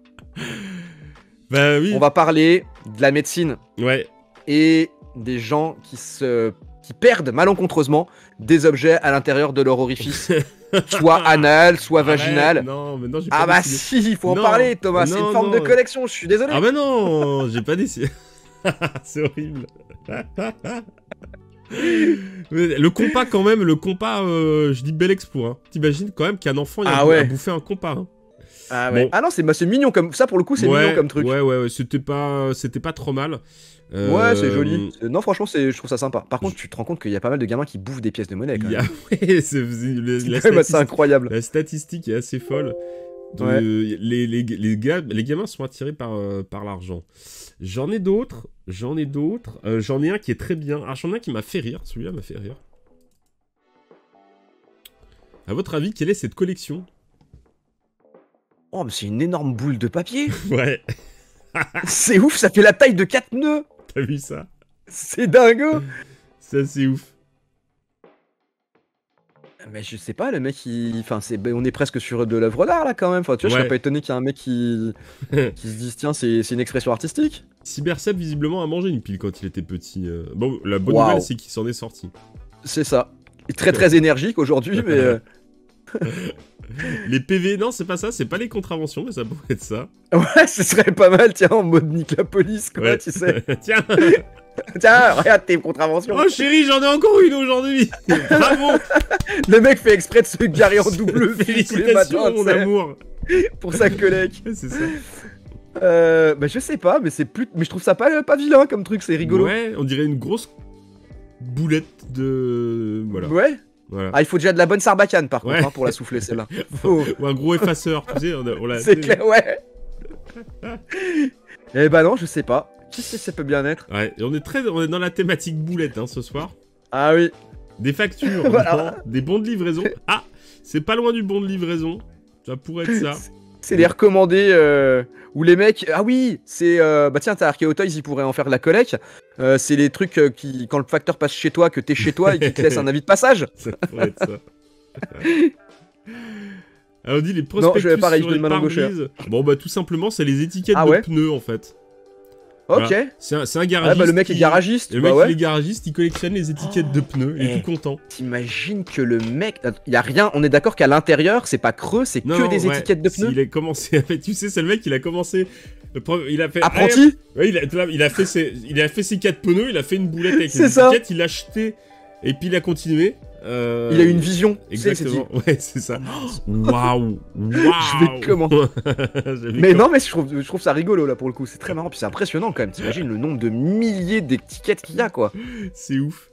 Speaker 2: Bah oui.
Speaker 3: On va parler de la médecine
Speaker 2: Ouais.
Speaker 3: et des gens qui perdent malencontreusement des objets à l'intérieur de leur orifice, soit anal, soit vaginal.
Speaker 2: Non, mais non, j'ai
Speaker 3: Ah
Speaker 2: pas
Speaker 3: bah
Speaker 2: décidé.
Speaker 3: si, il faut en
Speaker 2: Non,
Speaker 3: parler, Thomas, c'est
Speaker 2: non,
Speaker 3: une forme
Speaker 2: non.
Speaker 3: de collection, je suis désolé.
Speaker 2: Ah bah non, j'ai pas décidé. C'est horrible. Mais le compas quand même, je dis bel exploit. Hein. T'imagines quand même qu'un enfant il
Speaker 3: Ah
Speaker 2: a
Speaker 3: ouais.
Speaker 2: bouffé un compas. Hein.
Speaker 3: Ah ouais.
Speaker 2: Bon.
Speaker 3: Ah non, c'est mignon comme ça pour le coup, c'est
Speaker 2: Ouais,
Speaker 3: mignon comme truc.
Speaker 2: Ouais, c'était pas trop mal.
Speaker 3: Ouais, c'est joli. Non, franchement, je trouve ça sympa. Par contre, tu te rends compte qu'il y a pas mal de gamins qui bouffent des pièces de monnaie quand
Speaker 2: Il y a...
Speaker 3: même.
Speaker 2: ouais,
Speaker 3: C'est quand même assez incroyable.
Speaker 2: La statistique est assez folle.
Speaker 3: Ouais.
Speaker 2: Les gamins sont attirés par l'argent. J'en ai d'autres. J'en ai un qui est très bien. Ah, j'en ai un qui m'a fait rire. Celui-là m'a fait rire. À votre avis, quelle est cette collection?
Speaker 3: Oh, mais c'est une énorme boule de papier.
Speaker 2: Ouais,
Speaker 3: C'est ouf, ça fait la taille de 4 nœuds.
Speaker 2: t'as vu ça?
Speaker 3: C'est dingo.
Speaker 2: C'est assez ouf.
Speaker 3: Mais je sais pas, le mec, enfin, on est presque sur de l'œuvre d'art là quand même. Enfin, tu vois, je
Speaker 2: Ouais.
Speaker 3: serais pas étonné qu'il y ait un mec qui se dise tiens, c'est une expression artistique.
Speaker 2: Cybercep, visiblement, a mangé une pile quand il était petit. Bon, la bonne
Speaker 3: Waouh.
Speaker 2: nouvelle, c'est qu'il s'en est sorti.
Speaker 3: C'est ça. Il est très énergique aujourd'hui, mais
Speaker 2: Les PV, non, c'est pas ça, c'est pas les contraventions, mais ça pourrait être ça.
Speaker 3: ouais, ce serait pas mal, tiens, en mode nique la police, quoi,
Speaker 2: Ouais.
Speaker 3: tu sais.
Speaker 2: Tiens.
Speaker 3: Tiens, regarde tes contraventions.
Speaker 2: Oh chérie, j'en ai encore une aujourd'hui. Bravo.
Speaker 3: Le mec fait exprès de se garer en double fil tous les
Speaker 2: Félicitations,
Speaker 3: matins,
Speaker 2: mon
Speaker 3: tu sais,
Speaker 2: amour.
Speaker 3: pour sa collègue.
Speaker 2: C'est ça.
Speaker 3: Bah je sais pas, mais mais je trouve ça pas vilain comme truc, c'est rigolo.
Speaker 2: Ouais, on dirait une grosse boulette de... Voilà.
Speaker 3: Ouais.
Speaker 2: Voilà.
Speaker 3: Ah, il faut déjà de la bonne sarbacane par contre
Speaker 2: Ouais.
Speaker 3: hein, pour la souffler celle-là. Faut-
Speaker 2: Ou un gros effaceur, tu sais. On l'a-
Speaker 3: C'est clair, ouais. Eh bah non, je sais pas. Qui sait ça peut bien être?
Speaker 2: Ouais, et on est dans la thématique boulette hein, ce soir.
Speaker 3: Ah oui.
Speaker 2: Des factures,
Speaker 3: Voilà.
Speaker 2: non, des bons de livraison. Ah, c'est pas loin du bon de livraison. Ça pourrait être ça.
Speaker 3: C'est les recommandés où les mecs. Ah oui, c'est. Bah tiens, t'as Archeo Toys, ils pourraient en faire de la collecte. C'est les trucs qui, quand le facteur passe chez toi, que t'es chez toi et qu'il te laisse un avis de passage.
Speaker 2: Ça pourrait être ça. Alors on dit les
Speaker 3: Non,
Speaker 2: prospectus
Speaker 3: pareil,
Speaker 2: sur
Speaker 3: je
Speaker 2: les
Speaker 3: donne ma langue au
Speaker 2: pare-brises. Bon bah tout simplement, c'est les étiquettes
Speaker 3: Ah
Speaker 2: de
Speaker 3: ouais
Speaker 2: pneus en fait.
Speaker 3: Ok.
Speaker 2: Voilà. C'est un
Speaker 3: Ah
Speaker 2: garagiste.
Speaker 3: bah le mec est garagiste.
Speaker 2: Le
Speaker 3: bah
Speaker 2: mec
Speaker 3: ouais.
Speaker 2: il est garagiste, il collectionne les étiquettes de pneus, il est tout content.
Speaker 3: T'imagines que le mec. Y a rien. On est d'accord qu'à l'intérieur, c'est pas creux, c'est que des étiquettes de pneus.
Speaker 2: Il a commencé à faire. Tu sais, c'est le mec, il a commencé. Il a fait.
Speaker 3: Apprenti.
Speaker 2: Ouais, il a fait ses 4 pneus, il a fait une boulette avec
Speaker 3: C'est
Speaker 2: les
Speaker 3: ça.
Speaker 2: étiquettes, il l'a acheté et puis il a continué.
Speaker 3: Il a eu une vision.
Speaker 2: Exactement. Ouais, c'est ça. Waouh.
Speaker 3: Je vais comment Mais non, mais je trouve ça rigolo là pour le coup. C'est très marrant. Puis c'est impressionnant quand même. T'imagines le nombre de milliers d'étiquettes qu'il y a quoi.
Speaker 2: C'est ouf.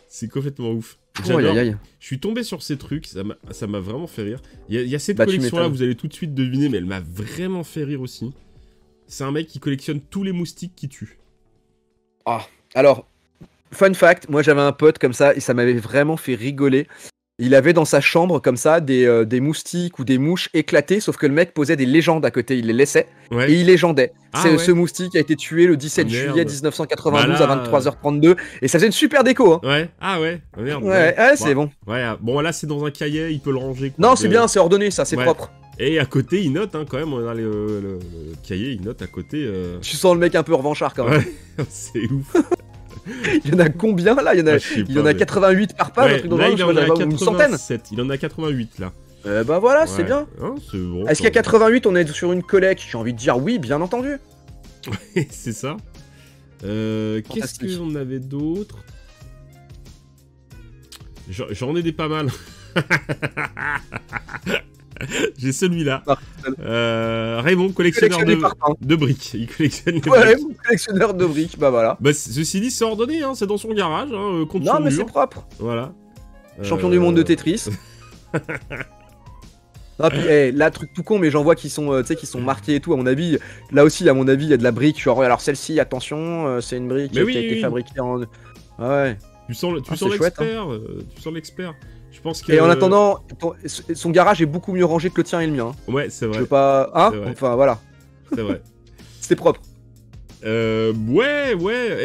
Speaker 2: C'est complètement ouf.
Speaker 3: Aïe, aïe, aïe.
Speaker 2: Je suis tombé sur ces trucs, ça m'a vraiment fait rire. Il y a cette
Speaker 3: Bah,
Speaker 2: collection-là, vous allez tout de suite deviner, mais elle m'a vraiment fait rire aussi. C'est un mec qui collectionne tous les moustiques qui tuent.
Speaker 3: Ah, alors, fun fact, moi j'avais un pote comme ça et ça m'avait vraiment fait rigoler. Il avait dans sa chambre comme ça des moustiques ou des mouches éclatées, sauf que le mec posait des légendes à côté, il les laissait
Speaker 2: Ouais.
Speaker 3: et il légendait.
Speaker 2: Ah ouais.
Speaker 3: Ce moustique a été tué le 17
Speaker 2: Merde.
Speaker 3: juillet 1992
Speaker 2: Bah là,
Speaker 3: à 23h32 et ça faisait une super déco. Hein.
Speaker 2: Ouais. Ah ouais. Oh, merde.
Speaker 3: Ouais, c'est bon.
Speaker 2: Ouais. Bon, là c'est dans un cahier, il peut le ranger. Quoi.
Speaker 3: Non, c'est bien, c'est ordonné, ça, c'est
Speaker 2: Ouais.
Speaker 3: propre.
Speaker 2: Et à côté, il note hein, quand même. On a le cahier, il note à côté.
Speaker 3: Tu sens le mec un peu revanchard quand même.
Speaker 2: Ouais. C'est ouf.
Speaker 3: Il y en a combien là? Il y en a 88 par page, un
Speaker 2: Ouais,
Speaker 3: truc dans
Speaker 2: là,
Speaker 3: le
Speaker 2: il
Speaker 3: genre,
Speaker 2: en a
Speaker 3: une centaine.
Speaker 2: 87. Il en a 88 là.
Speaker 3: Bah voilà, c'est
Speaker 2: Ouais.
Speaker 3: bien.
Speaker 2: Hein, c'est bon,
Speaker 3: Est-ce qu'à 88 on est sur une collecte? J'ai envie de dire oui, bien entendu.
Speaker 2: c'est ça. Qu'est-ce
Speaker 3: Fantastique.
Speaker 2: qu'on avait d'autre? J'en ai des pas mal. J'ai celui-là. Raymond, collectionneur
Speaker 3: Collectionné par pain.
Speaker 2: de briques. Il collectionne les
Speaker 3: Ouais,
Speaker 2: briques.
Speaker 3: collectionneur de briques, bah voilà.
Speaker 2: Bah, ceci dit, c'est ordonné, hein, c'est dans son garage, hein, contre
Speaker 3: Non
Speaker 2: son
Speaker 3: mais
Speaker 2: mur.
Speaker 3: c'est propre.
Speaker 2: Voilà.
Speaker 3: Champion du monde de Tetris. Ah, puis, là, truc tout con, mais j'en vois qui sont, tu sais, qui sont marqués et tout. À mon avis, là aussi, à mon avis, il y a de la brique. Genre, alors celle-ci, attention, c'est une brique qui a été fabriquée en. Ah ouais.
Speaker 2: Tu sens
Speaker 3: c'est chouette,
Speaker 2: l'expert. Tu sens l'expert. Je pense que.
Speaker 3: Et en attendant, son garage est beaucoup mieux rangé que le tien et le mien. Hein.
Speaker 2: Ouais, c'est vrai.
Speaker 3: Je veux pas. Hein
Speaker 2: C'est vrai.
Speaker 3: Enfin, voilà.
Speaker 2: C'est vrai.
Speaker 3: C'est propre.
Speaker 2: Ouais.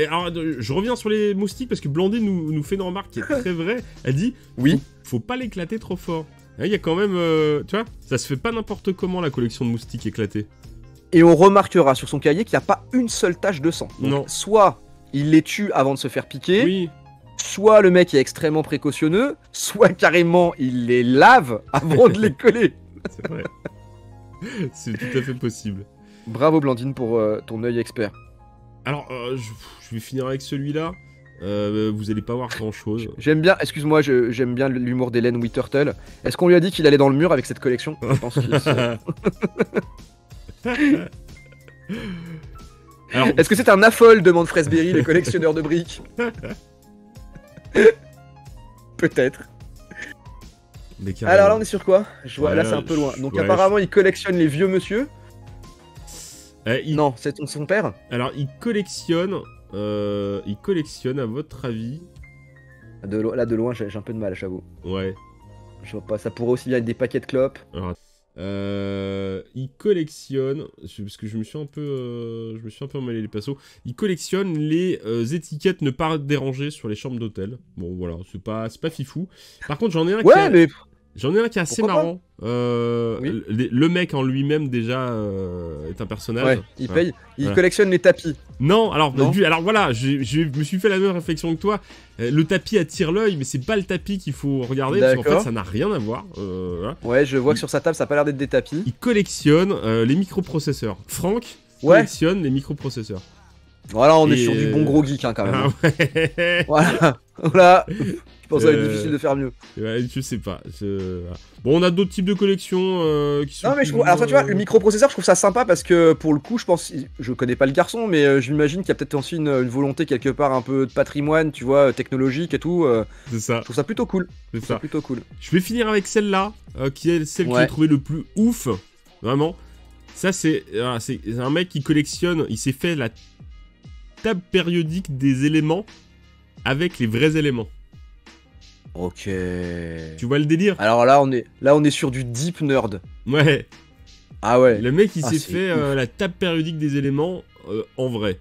Speaker 2: Et alors, je reviens sur les moustiques parce que Blandine nous fait une remarque qui est très vraie. Elle dit
Speaker 3: Oui.
Speaker 2: faut pas l'éclater trop fort. Il y a quand même, tu vois, ça se fait pas n'importe comment la collection de moustiques éclatés.
Speaker 3: Et on remarquera sur son cahier qu'il n'y a pas une seule tache de sang. Donc,
Speaker 2: Non.
Speaker 3: soit il les tue avant de se faire piquer,
Speaker 2: Oui,
Speaker 3: soit le mec est extrêmement précautionneux, soit carrément il les lave avant de les coller.
Speaker 2: c'est vrai. C'est tout à fait possible.
Speaker 3: Bravo Blandine pour ton œil expert.
Speaker 2: Alors, je vais finir avec celui-là. Vous allez pas voir grand-chose.
Speaker 3: J'aime bien, excuse-moi, j'aime bien l'humour d'Hélène Wittertel. Est-ce qu'on lui a dit qu'il allait dans le mur avec cette collection? Je pense qu'il
Speaker 2: Alors,
Speaker 3: Est-ce que c'est un affol, demande Fresberry, les collectionneurs de briques? Peut-être.
Speaker 2: mais carrément.
Speaker 3: Alors là, on est sur quoi? Je vois,
Speaker 2: Ouais,
Speaker 3: là, c'est un peu loin. Donc
Speaker 2: ouais,
Speaker 3: apparemment, il collectionne les vieux monsieur.
Speaker 2: Non.
Speaker 3: Non, c'est son père.
Speaker 2: Alors, il collectionne, à votre avis.
Speaker 3: Là, de loin, j'ai un peu de mal, j'avoue.
Speaker 2: Ouais.
Speaker 3: Je vois pas, ça pourrait aussi bien être des paquets de clopes.
Speaker 2: Alors, il collectionne, parce que je me suis un peu emmêlé les pinceaux. Il collectionne les étiquettes ne pas déranger sur les chambres d'hôtel. Bon, voilà, c'est pas fifou. Par contre, j'en ai un
Speaker 3: Ouais, mais
Speaker 2: J'en ai un qui est assez
Speaker 3: Pourquoi pas
Speaker 2: marrant.
Speaker 3: Oui.
Speaker 2: Le mec en lui-même déjà est un personnage.
Speaker 3: ouais, il
Speaker 2: Voilà.
Speaker 3: paye. Il
Speaker 2: Voilà.
Speaker 3: collectionne les tapis.
Speaker 2: Non, alors
Speaker 3: Non.
Speaker 2: voilà, je me suis fait la même réflexion que toi. Le tapis attire l'œil, mais c'est pas le tapis qu'il faut regarder parce qu'en
Speaker 3: D'accord.
Speaker 2: fait ça n'a rien à voir. Voilà.
Speaker 3: Ouais, je vois que sur sa table, ça a pas l'air d'être des tapis.
Speaker 2: Il collectionne les microprocesseurs. Franck
Speaker 3: Ouais.
Speaker 2: collectionne les microprocesseurs.
Speaker 3: Voilà, on est
Speaker 2: Et,
Speaker 3: sur du bon gros geek hein, quand même.
Speaker 2: Ah ouais.
Speaker 3: Voilà. Voilà. Je pense que ça va être
Speaker 2: Euh,
Speaker 3: difficile de faire mieux.
Speaker 2: Ouais, je sais pas. Voilà. Bon, on a d'autres types de collections qui sont.
Speaker 3: Non mais je trouve, alors toi tu vois, le microprocesseur je trouve ça sympa parce que pour le coup je pense, je connais pas le garçon mais je m'imagine qu'il y a peut-être aussi une volonté quelque part un peu de patrimoine, tu vois, technologique et tout.
Speaker 2: C'est ça.
Speaker 3: Je trouve ça plutôt cool.
Speaker 2: C'est
Speaker 3: Je trouve ça
Speaker 2: ça.
Speaker 3: plutôt cool.
Speaker 2: Je vais finir avec celle-là, qui est celle que
Speaker 3: Ouais.
Speaker 2: j'ai trouvé le plus ouf. Vraiment. Ça, c'est un mec qui collectionne. Il s'est fait la table périodique des éléments avec les vrais éléments.
Speaker 3: Ok.
Speaker 2: Tu vois le délire?
Speaker 3: Alors là on est sur du deep nerd.
Speaker 2: Ouais.
Speaker 3: Ah ouais.
Speaker 2: Le mec, il s'est
Speaker 3: c'est
Speaker 2: fait la table périodique des éléments en vrai.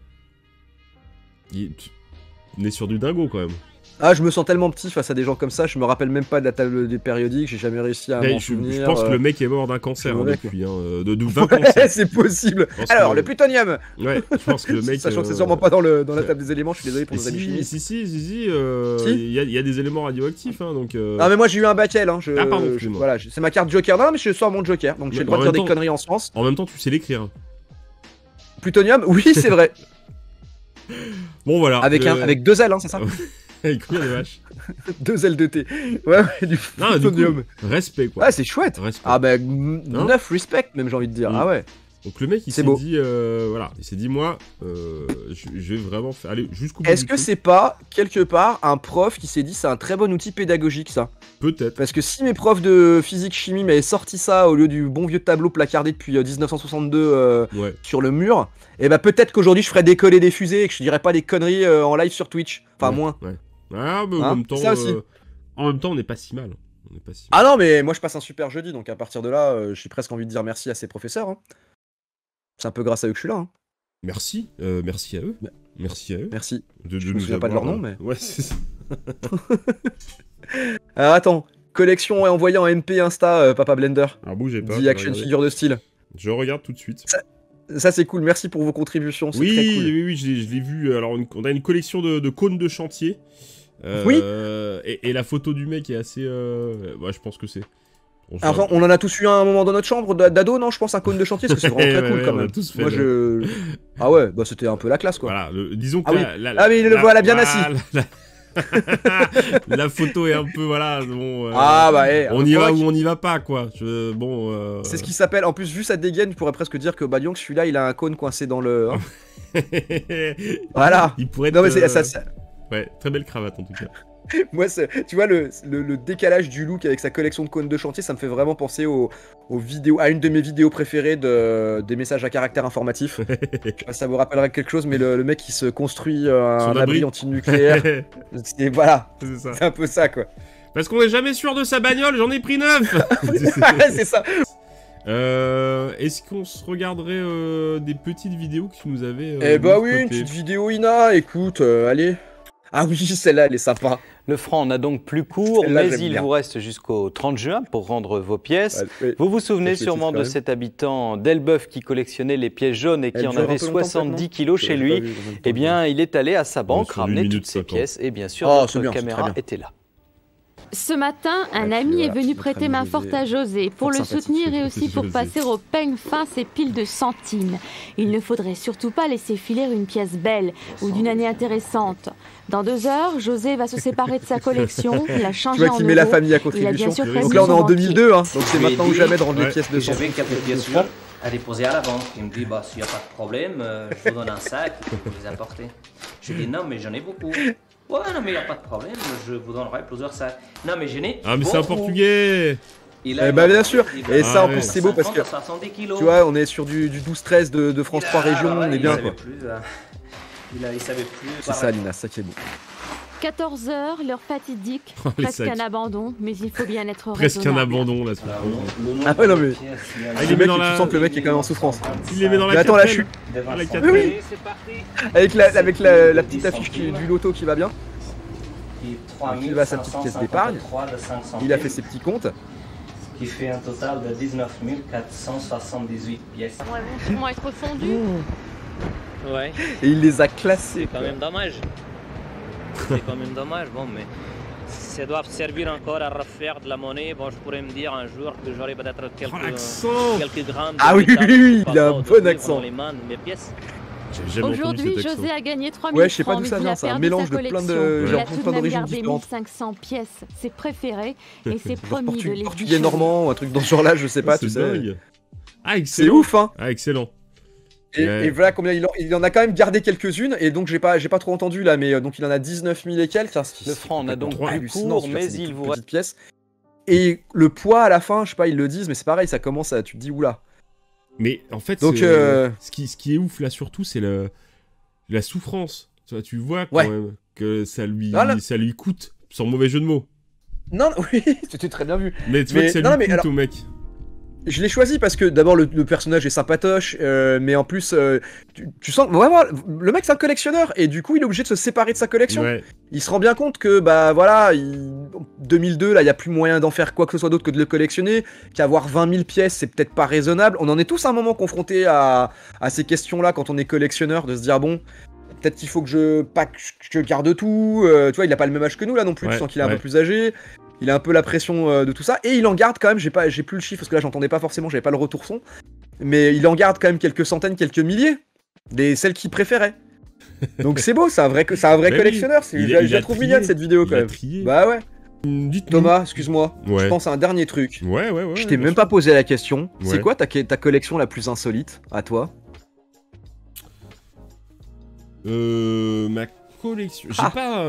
Speaker 2: On est sur du dingo quand même.
Speaker 3: Ah, je me sens tellement petit face à des gens comme ça, je me rappelle même pas de la table des périodiques, j'ai jamais réussi à m'en souvenir.
Speaker 2: Je pense que le mec est mort d'un cancer depuis, de 20
Speaker 3: ouais,
Speaker 2: cancers.
Speaker 3: c'est possible. Alors, le plutonium.
Speaker 2: Ouais, je pense que le mec...
Speaker 3: Sachant que c'est sûrement pas dans la table des éléments, je suis désolé pour nos amis chimistes.
Speaker 2: Si, il y a des éléments radioactifs, hein, donc...
Speaker 3: Ah, mais moi j'ai eu un backel, hein.
Speaker 2: Ah, pardon,
Speaker 3: voilà, c'est ma carte Joker. Non, mais je sors mon Joker, donc j'ai le droit de dire des conneries en sens.
Speaker 2: En même temps, tu sais l'écrire.
Speaker 3: Plutonium, oui, c'est vrai.
Speaker 2: Bon, voilà.
Speaker 3: Avec 2 ailes, hein, c'est ça?
Speaker 2: Avec combien de vaches?
Speaker 3: 2 ailes de thé. Ouais, du plutonium.
Speaker 2: Respect, quoi.
Speaker 3: Ah, c'est chouette.
Speaker 2: Respect.
Speaker 3: Ah, bah, 9 respect, même, j'ai envie de dire. Ah ouais.
Speaker 2: Donc le mec, il s'est dit, voilà, il s'est dit, moi, je vais vraiment aller jusqu'au bout.
Speaker 3: Est-ce que c'est pas, quelque part, un prof qui s'est dit, c'est un très bon outil pédagogique, ça?
Speaker 2: Peut-être.
Speaker 3: Parce que si mes profs de physique-chimie m'avaient sorti ça au lieu du bon vieux tableau placardé depuis 1962 sur le mur, et bah peut-être qu'aujourd'hui je ferais décoller des fusées et que je dirais pas des conneries en live sur Twitch. Enfin, moins.
Speaker 2: Ouais. Ah, mais en même temps, on n'est pas si mal.
Speaker 3: Ah non, mais moi je passe un super jeudi, donc à partir de là, j'ai presque envie de dire merci à ces professeurs. Hein. C'est un peu grâce à eux que je suis là. Hein.
Speaker 2: Merci à eux. Merci à eux.
Speaker 3: Merci.
Speaker 2: Je
Speaker 3: me souviens pas de leur nom, mais...
Speaker 2: Ouais, c'est ça.
Speaker 3: Alors attends, collection envoyée en MP Insta, Papa Blender.
Speaker 2: Alors bougez pas.
Speaker 3: The Action Figure de style.
Speaker 2: Je regarde tout de suite.
Speaker 3: Ça c'est cool, merci pour vos contributions, c'est très cool.
Speaker 2: Oui, je l'ai vu. Alors on a une collection de cônes de chantier.
Speaker 3: Oui.
Speaker 2: Et la photo du mec est assez... Ouais, je pense que c'est...
Speaker 3: Alors, on en a tous eu un moment dans notre chambre d'ado, non? Je pense un cône de chantier, parce que c'est vraiment très cool quand même.
Speaker 2: Tous fait
Speaker 3: moi Ah ouais, bah c'était un peu la classe quoi.
Speaker 2: Voilà, disons que
Speaker 3: mais il le voilà bien assis.
Speaker 2: La photo est un peu, voilà, bon...
Speaker 3: on
Speaker 2: y va ou on n'y va pas, quoi.
Speaker 3: C'est ce qui s'appelle, en plus, vu sa dégaine, je pourrais presque dire que, bah, disons que celui-là, il a un cône coincé dans le... Hein. Voilà.
Speaker 2: Il pourrait être...
Speaker 3: Non, mais c'est ça...
Speaker 2: Ouais, très belle cravate, en tout cas.
Speaker 3: Moi, tu vois, le décalage du look avec sa collection de cônes de chantier, ça me fait vraiment penser aux vidéos, à une de mes vidéos préférées des messages à caractère informatif. Je sais pas si ça vous rappellerait quelque chose, mais le mec qui se construit un abri anti-nucléaire. Voilà, c'est un peu ça, quoi.
Speaker 2: Parce qu'on est jamais sûr de sa bagnole, j'en ai pris 9.
Speaker 3: C'est ça.
Speaker 2: Est-ce qu'on se regarderait des petites vidéos que tu nous avais...
Speaker 3: Eh bah oui, une petite vidéo Ina, écoute, allez. Ah oui, celle-là, elle est sympa.
Speaker 6: Le franc n'a donc plus cours, mais il vous reste jusqu'au 30 juin pour rendre vos pièces. Vous vous souvenez sûrement de cet habitant d'Elbeuf qui collectionnait les pièces jaunes et qui en avait 70 kilos chez lui. Eh bien, il est allé à sa banque ramener toutes ses pièces et bien sûr, notre caméra était là.
Speaker 7: Ce matin, un ami est venu prêter main forte à José pour le soutenir et aussi pour passer au peigne fin ses piles de centimes. Il ne faudrait surtout pas laisser filer une pièce belle ou d'une année intéressante. Dans 2 heures, José va se séparer de sa collection, la changer en euros.
Speaker 3: Tu vois qu'il met la famille à contribution. Donc là, on est en 2002, hein, donc c'est maintenant ou jamais de rendre les pièces de centimes.
Speaker 8: J'avais quelques pièces jaunes à déposer à la banque. Il me dit, bah, s'il n'y a pas de problème, je vous donne un sac, vous pouvez les apporter. Je lui dis, non, mais j'en ai beaucoup. Ouais, non, mais il n'y a pas de problème, je vous donnerai plusieurs sacs. Non, mais j'en ai.
Speaker 2: Ah, mais c'est un portugais!
Speaker 3: Eh bah, bien sûr! Et ça, en plus, c'est beau parce que. Tu vois, on est sur du 12-13 de France 3 Régions, on est bien, quoi.
Speaker 8: Il savait plus.
Speaker 3: C'est ça, Lina, ça qui est beau.
Speaker 7: 14 heures, l'heure fatidique, presque un abandon, mais il faut bien être
Speaker 2: presque
Speaker 7: raisonnable.
Speaker 2: un abandon, là.
Speaker 3: Ah ouais, non, mais... le mec, tu sens que le mec est quand même en souffrance.
Speaker 2: Il les met dans la
Speaker 3: mais attends, là, je suis...
Speaker 2: Oui.
Speaker 3: Avec la petite affiche du loto qui va bien. Il va à sa petite caisse d'épargne. Il a fait ses petits comptes.
Speaker 8: Qui fait un total de 19 478 pièces.
Speaker 7: Ouais, comment être fondu.
Speaker 8: Ouais.
Speaker 3: Et il les a classés.
Speaker 8: C'est quand même dommage. C'est quand même dommage, bon, mais ça doit servir encore à refaire de la monnaie. Bon, je pourrais me dire un jour que j'aurai peut-être quelques grammes.
Speaker 3: Ah oui, il a un bon accent.
Speaker 8: Mes pièces.
Speaker 7: Aujourd'hui, José a gagné 3 000 francs.
Speaker 3: Ouais, je sais pas d'où ça vient, c'est un mélange de plein de...
Speaker 7: Il a tout de même gardé 1500 pièces, ses préférées, et c'est promis de les
Speaker 3: portugais normand ou un truc dans ce genre-là, je sais pas, tu sais.
Speaker 2: Ah, excellent.
Speaker 3: C'est ouf, hein.
Speaker 2: Ah, excellent.
Speaker 3: Et voilà combien il en a quand même gardé quelques-unes, et donc j'ai pas trop entendu là, mais donc il en a 19 000 et quelques.
Speaker 6: Le franc en a donc plus court, mais il vous reste...
Speaker 3: pièces. Et le poids à la fin, je sais pas, ils le disent, mais c'est pareil, ça commence à... Tu te dis, oula.
Speaker 2: Mais en fait,
Speaker 3: donc,
Speaker 2: ce qui est ouf là surtout, c'est la souffrance. Tu vois quand même que ça lui coûte, sans mauvais jeu de mots.
Speaker 3: Non, oui, c'était très bien vu.
Speaker 2: Mais tu vois que ça lui coûte au mec.
Speaker 3: Je l'ai choisi parce que d'abord le personnage est sympatoche, mais en plus tu sens vraiment le mec c'est un collectionneur et du coup il est obligé de se séparer de sa collection.
Speaker 2: Ouais.
Speaker 3: Il se rend bien compte que bah voilà, 2002 là il y a plus moyen d'en faire quoi que ce soit d'autre que de le collectionner, qu'avoir 20 000 pièces c'est peut-être pas raisonnable. On en est tous à un moment confrontés à ces questions là quand on est collectionneur, de se dire bon peut-être qu'il faut que je garde tout. Tu vois il a pas le même âge que nous là non plus, tu sens qu'il est un peu plus âgé. Il a un peu la pression de tout ça, et il en garde quand même, j'ai plus le chiffre parce que là j'entendais pas forcément, j'avais pas le retour son, mais il en garde quand même quelques centaines, quelques milliers, celles qu'il préférait. Donc c'est beau, c'est un vrai collectionneur, je la trouve mignonne cette vidéo quand même. Bah ouais. Thomas, excuse-moi, je pense à un dernier truc.
Speaker 2: Ouais.
Speaker 3: Je t'ai même pas posé la question, c'est quoi ta collection la plus insolite, à toi?
Speaker 2: Ma collection.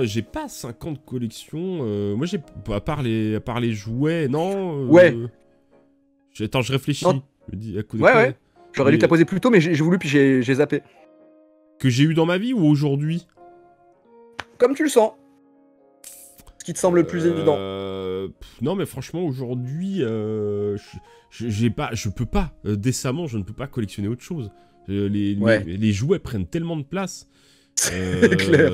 Speaker 2: J'ai pas 50 collections. Moi, j'ai à part les jouets, non.
Speaker 3: Ouais.
Speaker 2: Attends, je réfléchis.
Speaker 3: Non.
Speaker 2: Je me dis,
Speaker 3: ouais. J'aurais dû te la poser plus tôt, mais j'ai voulu puis j'ai zappé.
Speaker 2: Que j'ai eu dans ma vie ou aujourd'hui?
Speaker 3: Comme tu le sens. Ce qui te semble le plus évident.
Speaker 2: Non, mais franchement, aujourd'hui, je peux pas. Décemment, je ne peux pas collectionner autre chose. Les jouets prennent tellement de place.
Speaker 3: Clair.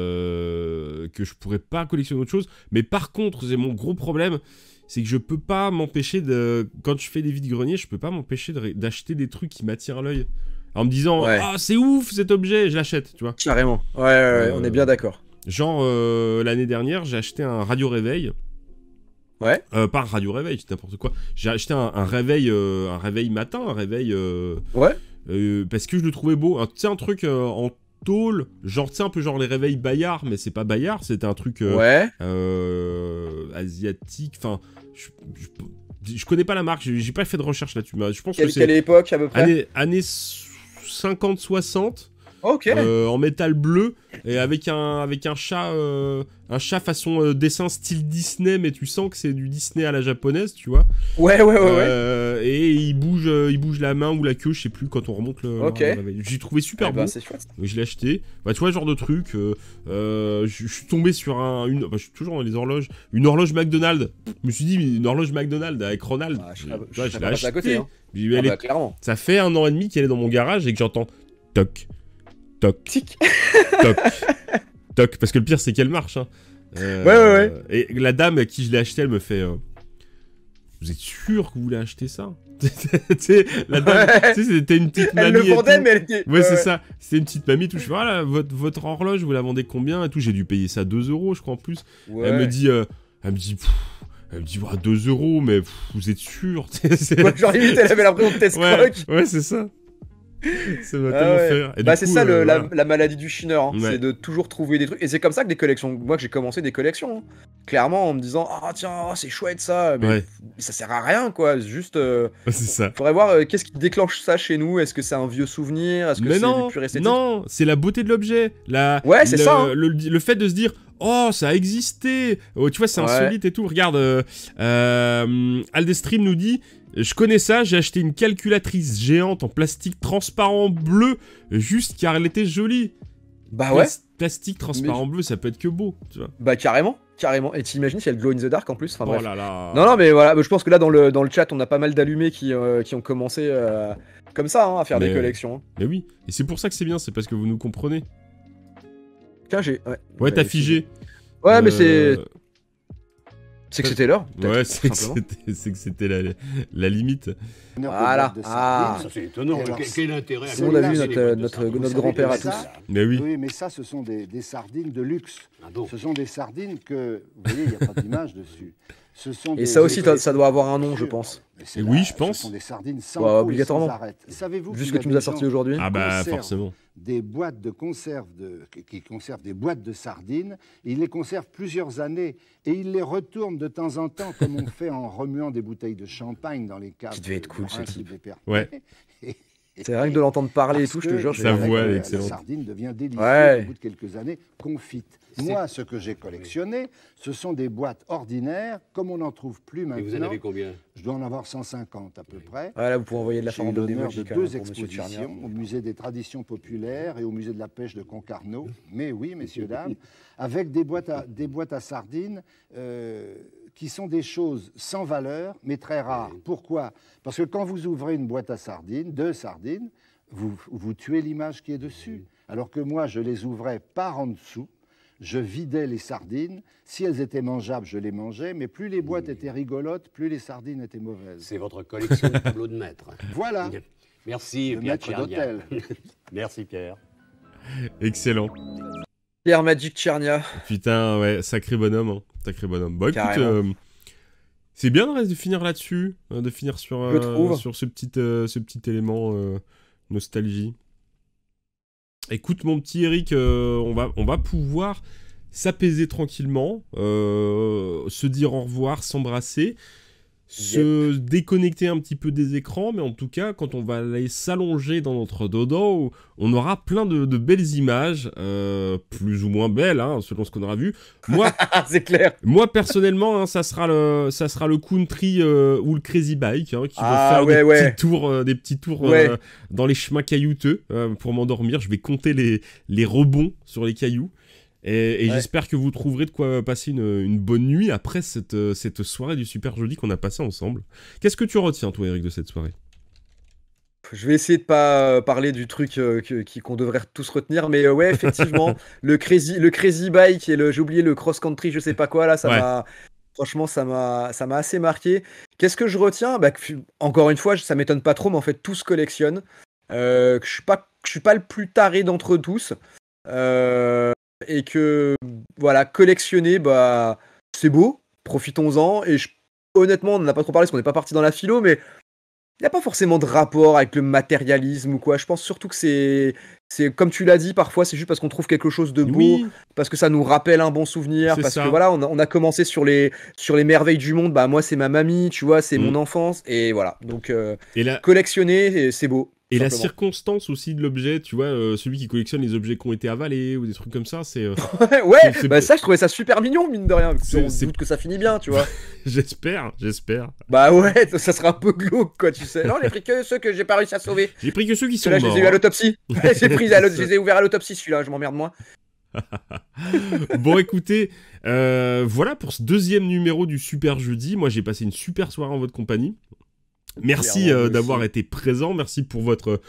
Speaker 2: Que je pourrais pas collectionner autre chose. Mais par contre, c'est mon gros problème, c'est que je peux pas m'empêcher de... Quand je fais des vides-greniers, je peux pas m'empêcher d'acheter des trucs qui m'attirent l'œil. En me disant, ah c'est ouf cet objet, je l'achète, tu vois.
Speaker 3: Carrément, ouais, on est bien d'accord.
Speaker 2: Genre, l'année dernière, j'ai acheté un radio-réveil.
Speaker 3: Ouais.
Speaker 2: Pas un radio-réveil, c'est n'importe quoi. J'ai acheté un réveil matin, un réveil...
Speaker 3: ouais.
Speaker 2: Parce que je le trouvais beau. Tu sais, un truc en tôle, genre, tu sais, un peu genre les réveils Bayard, mais c'est pas Bayard, c'était un truc asiatique, enfin, je connais pas la marque, j'ai pas fait de recherche là-dessus, mais je pense que c'est...
Speaker 3: Quelle époque, à peu près?
Speaker 2: Années 50-60,
Speaker 3: ok.
Speaker 2: En métal bleu, et avec un chat façon dessin style Disney, mais tu sens que c'est du Disney à la japonaise, tu vois.
Speaker 3: Ouais.
Speaker 2: Et il bouge la main ou la queue, je sais plus, quand on remonte le réveil. J'ai trouvé super beau.
Speaker 3: C'est chouette.
Speaker 2: Je l'ai acheté. Bah, tu vois, genre de truc. Je suis tombé sur je suis toujours dans les horloges. Une horloge McDonald's. Je me suis dit, une horloge McDonald's avec Ronald.
Speaker 3: Je
Speaker 2: l'ai acheté. À côté, hein.
Speaker 3: Clairement.
Speaker 2: Ça fait 1 an et demi qu'elle est dans mon garage et que j'entends toc, toc,
Speaker 3: tic,
Speaker 2: toc, toc. Parce que le pire, c'est qu'elle marche. Hein.
Speaker 3: Ouais.
Speaker 2: Et la dame à qui je l'ai acheté, elle me fait vous êtes sûr que vous voulez acheter ça? Tu sais, la dame, c'était une petite mamie.
Speaker 3: Elle le vendait, mais elle était...
Speaker 2: Ouais, c'est ça. C'était une petite mamie, tout. Je fais, voilà, votre horloge, vous la vendez combien et tout. J'ai dû payer ça 2 €, je crois, en plus.
Speaker 3: Ouais.
Speaker 2: Elle me dit, 2 €, mais vous êtes sûr?
Speaker 3: Genre, limite, elle avait l'impression de t'escroquer.
Speaker 2: Ouais, c'est ça. Ça m'a tellement fait rire.
Speaker 3: Bah, c'est ça la maladie du chineur, hein. C'est de toujours trouver des trucs. Et c'est comme ça que des collections. Moi, que j'ai commencé des collections. Hein. Clairement, en me disant, ah tiens, c'est chouette ça. Mais ça sert à rien, quoi. Juste.
Speaker 2: C'est ça.
Speaker 3: Faudrait voir qu'est-ce qui déclenche ça chez nous. Est-ce que c'est un vieux souvenir? Est-ce que c'est du pur esthétique?
Speaker 2: Non, c'est la beauté de l'objet.
Speaker 3: Ouais, c'est ça. Hein.
Speaker 2: Le fait de se dire, oh, ça a existé. Oh, tu vois, c'est insolite et tout. Regarde, Aldestream nous dit. Je connais ça, j'ai acheté une calculatrice géante en plastique transparent bleu, juste car elle était jolie.
Speaker 3: Bah ouais.
Speaker 2: Plastique transparent bleu, ça peut être que beau, tu vois.
Speaker 3: Bah carrément. Et t'imagines si elle glow in the dark en plus, enfin, bref.
Speaker 2: Oh là là.
Speaker 3: Non, mais voilà, je pense que là dans le chat, on a pas mal d'allumés qui ont commencé comme ça, hein, à faire des collections. Hein.
Speaker 2: Mais oui, et c'est pour ça que c'est bien, c'est parce que vous nous comprenez.
Speaker 3: Tiens,
Speaker 2: Ouais, t'as figé.
Speaker 3: Ouais, mais c'est... C'est que c'était l'heure.
Speaker 2: Ouais, c'est que c'était la limite.
Speaker 3: Voilà.
Speaker 9: C'est étonnant. Quel intérêt?
Speaker 3: On a vu notre grand-père à tous.
Speaker 2: Mais oui.
Speaker 9: Oui, mais ça, ce sont des sardines de luxe. Ce sont des sardines que... Vous voyez, il n'y a pas d'image dessus. Et
Speaker 3: ça aussi, ça doit avoir un nom, je pense.
Speaker 2: Et oui, je pense.
Speaker 9: Ce sont des sardines sans
Speaker 3: obligatoirement.
Speaker 9: Savez-vous
Speaker 3: juste que tu nous as sorti aujourd'hui.
Speaker 2: Ah bah forcément.
Speaker 9: Des boîtes de conserve qui conservent des boîtes de sardines. Ils les conservent plusieurs années et ils les retournent de temps en temps comme on fait en remuant des bouteilles de champagne dans les caves.
Speaker 3: Qui devait être cool, ce type.
Speaker 2: Ouais.
Speaker 3: C'est rien que de l'entendre parler et tout, je te jure.
Speaker 2: Sa voix est excellente.
Speaker 9: La sardine devient délicieuse au bout de quelques années, confite. Moi, ce que j'ai collectionné, ce sont des boîtes ordinaires, comme on n'en trouve plus maintenant.
Speaker 10: Et vous en avez combien?
Speaker 9: Je dois en avoir 150 à peu près.
Speaker 3: Là, vous pouvez envoyer de la
Speaker 9: farandole.
Speaker 3: farandole
Speaker 9: d'honneur de 2 expositions au musée des traditions populaires et au musée de la pêche de Concarneau. Mais oui, messieurs, dames, avec des boîtes à sardines qui sont des choses sans valeur, mais très rares. Pourquoi? Parce que quand vous ouvrez une boîte à sardines, 2 sardines, vous tuez l'image qui est dessus. Alors que moi, je les ouvrais par en dessous, je vidais les sardines. Si elles étaient mangeables, je les mangeais, mais plus les boîtes étaient rigolotes, plus les sardines étaient mauvaises.
Speaker 10: C'est votre collection de tableaux de maître.
Speaker 9: Voilà.
Speaker 10: Merci,
Speaker 9: le
Speaker 10: Pierre
Speaker 9: maître d'hôtel.
Speaker 10: Merci, Pierre.
Speaker 2: Excellent.
Speaker 3: Pierre Magic Tchernia.
Speaker 2: Putain, ouais, sacré bonhomme. Hein. Sacré bonhomme. Bon, écoute, c'est bien de finir là-dessus, de finir sur ce petit élément nostalgie. Écoute, mon petit Eric, on va pouvoir s'apaiser tranquillement, se dire au revoir, s'embrasser, se déconnecter un petit peu des écrans, mais en tout cas, quand on va aller s'allonger dans notre dodo, on aura plein de belles images, plus ou moins belles, hein, selon ce qu'on aura vu. Moi,
Speaker 3: c'est clair.
Speaker 2: Moi, personnellement, hein, ça sera le country ou le crazy bike, hein, qui va faire des petits tours dans les chemins caillouteux pour m'endormir. Je vais compter les rebonds sur les cailloux. Et j'espère que vous trouverez de quoi passer une bonne nuit après cette soirée du super jeudi qu'on a passé ensemble. Qu'est-ce que tu retiens, toi, Eric, de cette soirée?
Speaker 3: Je vais essayer de pas parler du truc qu'on devrait tous retenir, mais ouais, effectivement, le crazy bike et j'ai oublié le cross country, je sais pas quoi là, franchement, ça m'a assez marqué. Qu'est-ce que je retiens? Encore une fois, ça m'étonne pas trop, mais en fait, tous collectionnent. Que je suis pas le plus taré d'entre tous. Et que voilà, collectionner, c'est beau, profitons-en. Et honnêtement, on n'en a pas trop parlé parce qu'on n'est pas parti dans la philo, mais il n'y a pas forcément de rapport avec le matérialisme ou quoi. Je pense surtout que c'est comme tu l'as dit, parfois c'est juste parce qu'on trouve quelque chose de beau, parce que ça nous rappelle un bon souvenir, parce que voilà, on a commencé sur les merveilles du monde. Moi, c'est ma mamie, tu vois, c'est mon enfance, et voilà. Donc collectionner, c'est beau.
Speaker 2: Et la circonstance aussi de l'objet, tu vois, celui qui collectionne les objets qui ont été avalés ou des trucs comme ça, c'est...
Speaker 3: ça, je trouvais ça super mignon, mine de rien. On doute que ça finit bien, tu vois.
Speaker 2: J'espère.
Speaker 3: Bah ouais, ça sera un peu glauque, quoi, tu sais. Non, j'ai pris que ceux que j'ai pas réussi à sauver.
Speaker 2: J'ai pris que ceux qui sont
Speaker 3: là,
Speaker 2: morts.
Speaker 3: Je les ai eu à l'autopsie. Je les ai ouverts à l'autopsie, celui-là, je m'emmerde moi.
Speaker 2: Bon, écoutez, voilà pour ce 2e numéro du Super Jeudi. Moi, j'ai passé une super soirée en votre compagnie. Merci d'avoir été présent, merci pour votre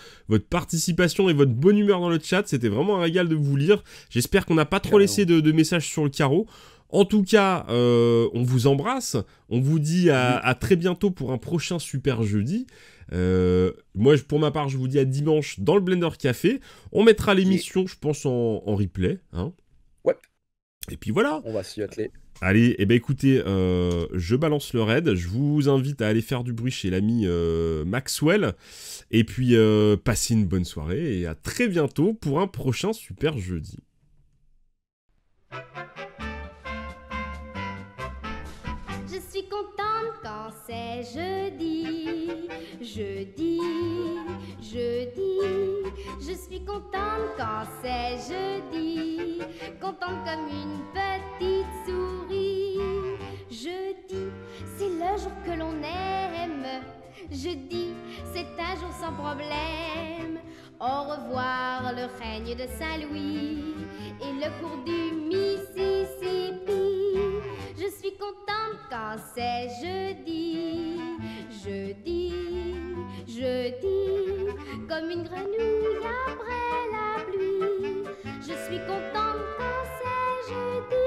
Speaker 2: participation et votre bonne humeur dans le chat, c'était vraiment un régal de vous lire. J'espère qu'on n'a pas trop laissé de messages sur le carreau. En tout cas, on vous embrasse, on vous dit à très bientôt pour un prochain Super Jeudi. Moi, pour ma part, je vous dis à dimanche dans le Blender Café. On mettra l'émission, je pense, en replay. Hein.
Speaker 3: Ouais.
Speaker 2: Et puis voilà.
Speaker 3: On va s'y atteler.
Speaker 2: Allez, écoutez, je balance le raid, je vous invite à aller faire du bruit chez l'ami Maxwell, et puis passez une bonne soirée, et à très bientôt pour un prochain Super Jeudi.
Speaker 1: Je suis contente quand c'est jeudi, jeudi, jeudi. Je suis contente quand c'est jeudi, contente comme une petite souris. Jeudi, c'est le jour que l'on aime. Jeudi, c'est un jour sans problème. Au revoir le règne de Saint-Louis et le cours du Mississippi. Je suis contente quand c'est jeudi, jeudi, jeudi, comme une grenouille après la pluie. Je suis contente quand c'est jeudi.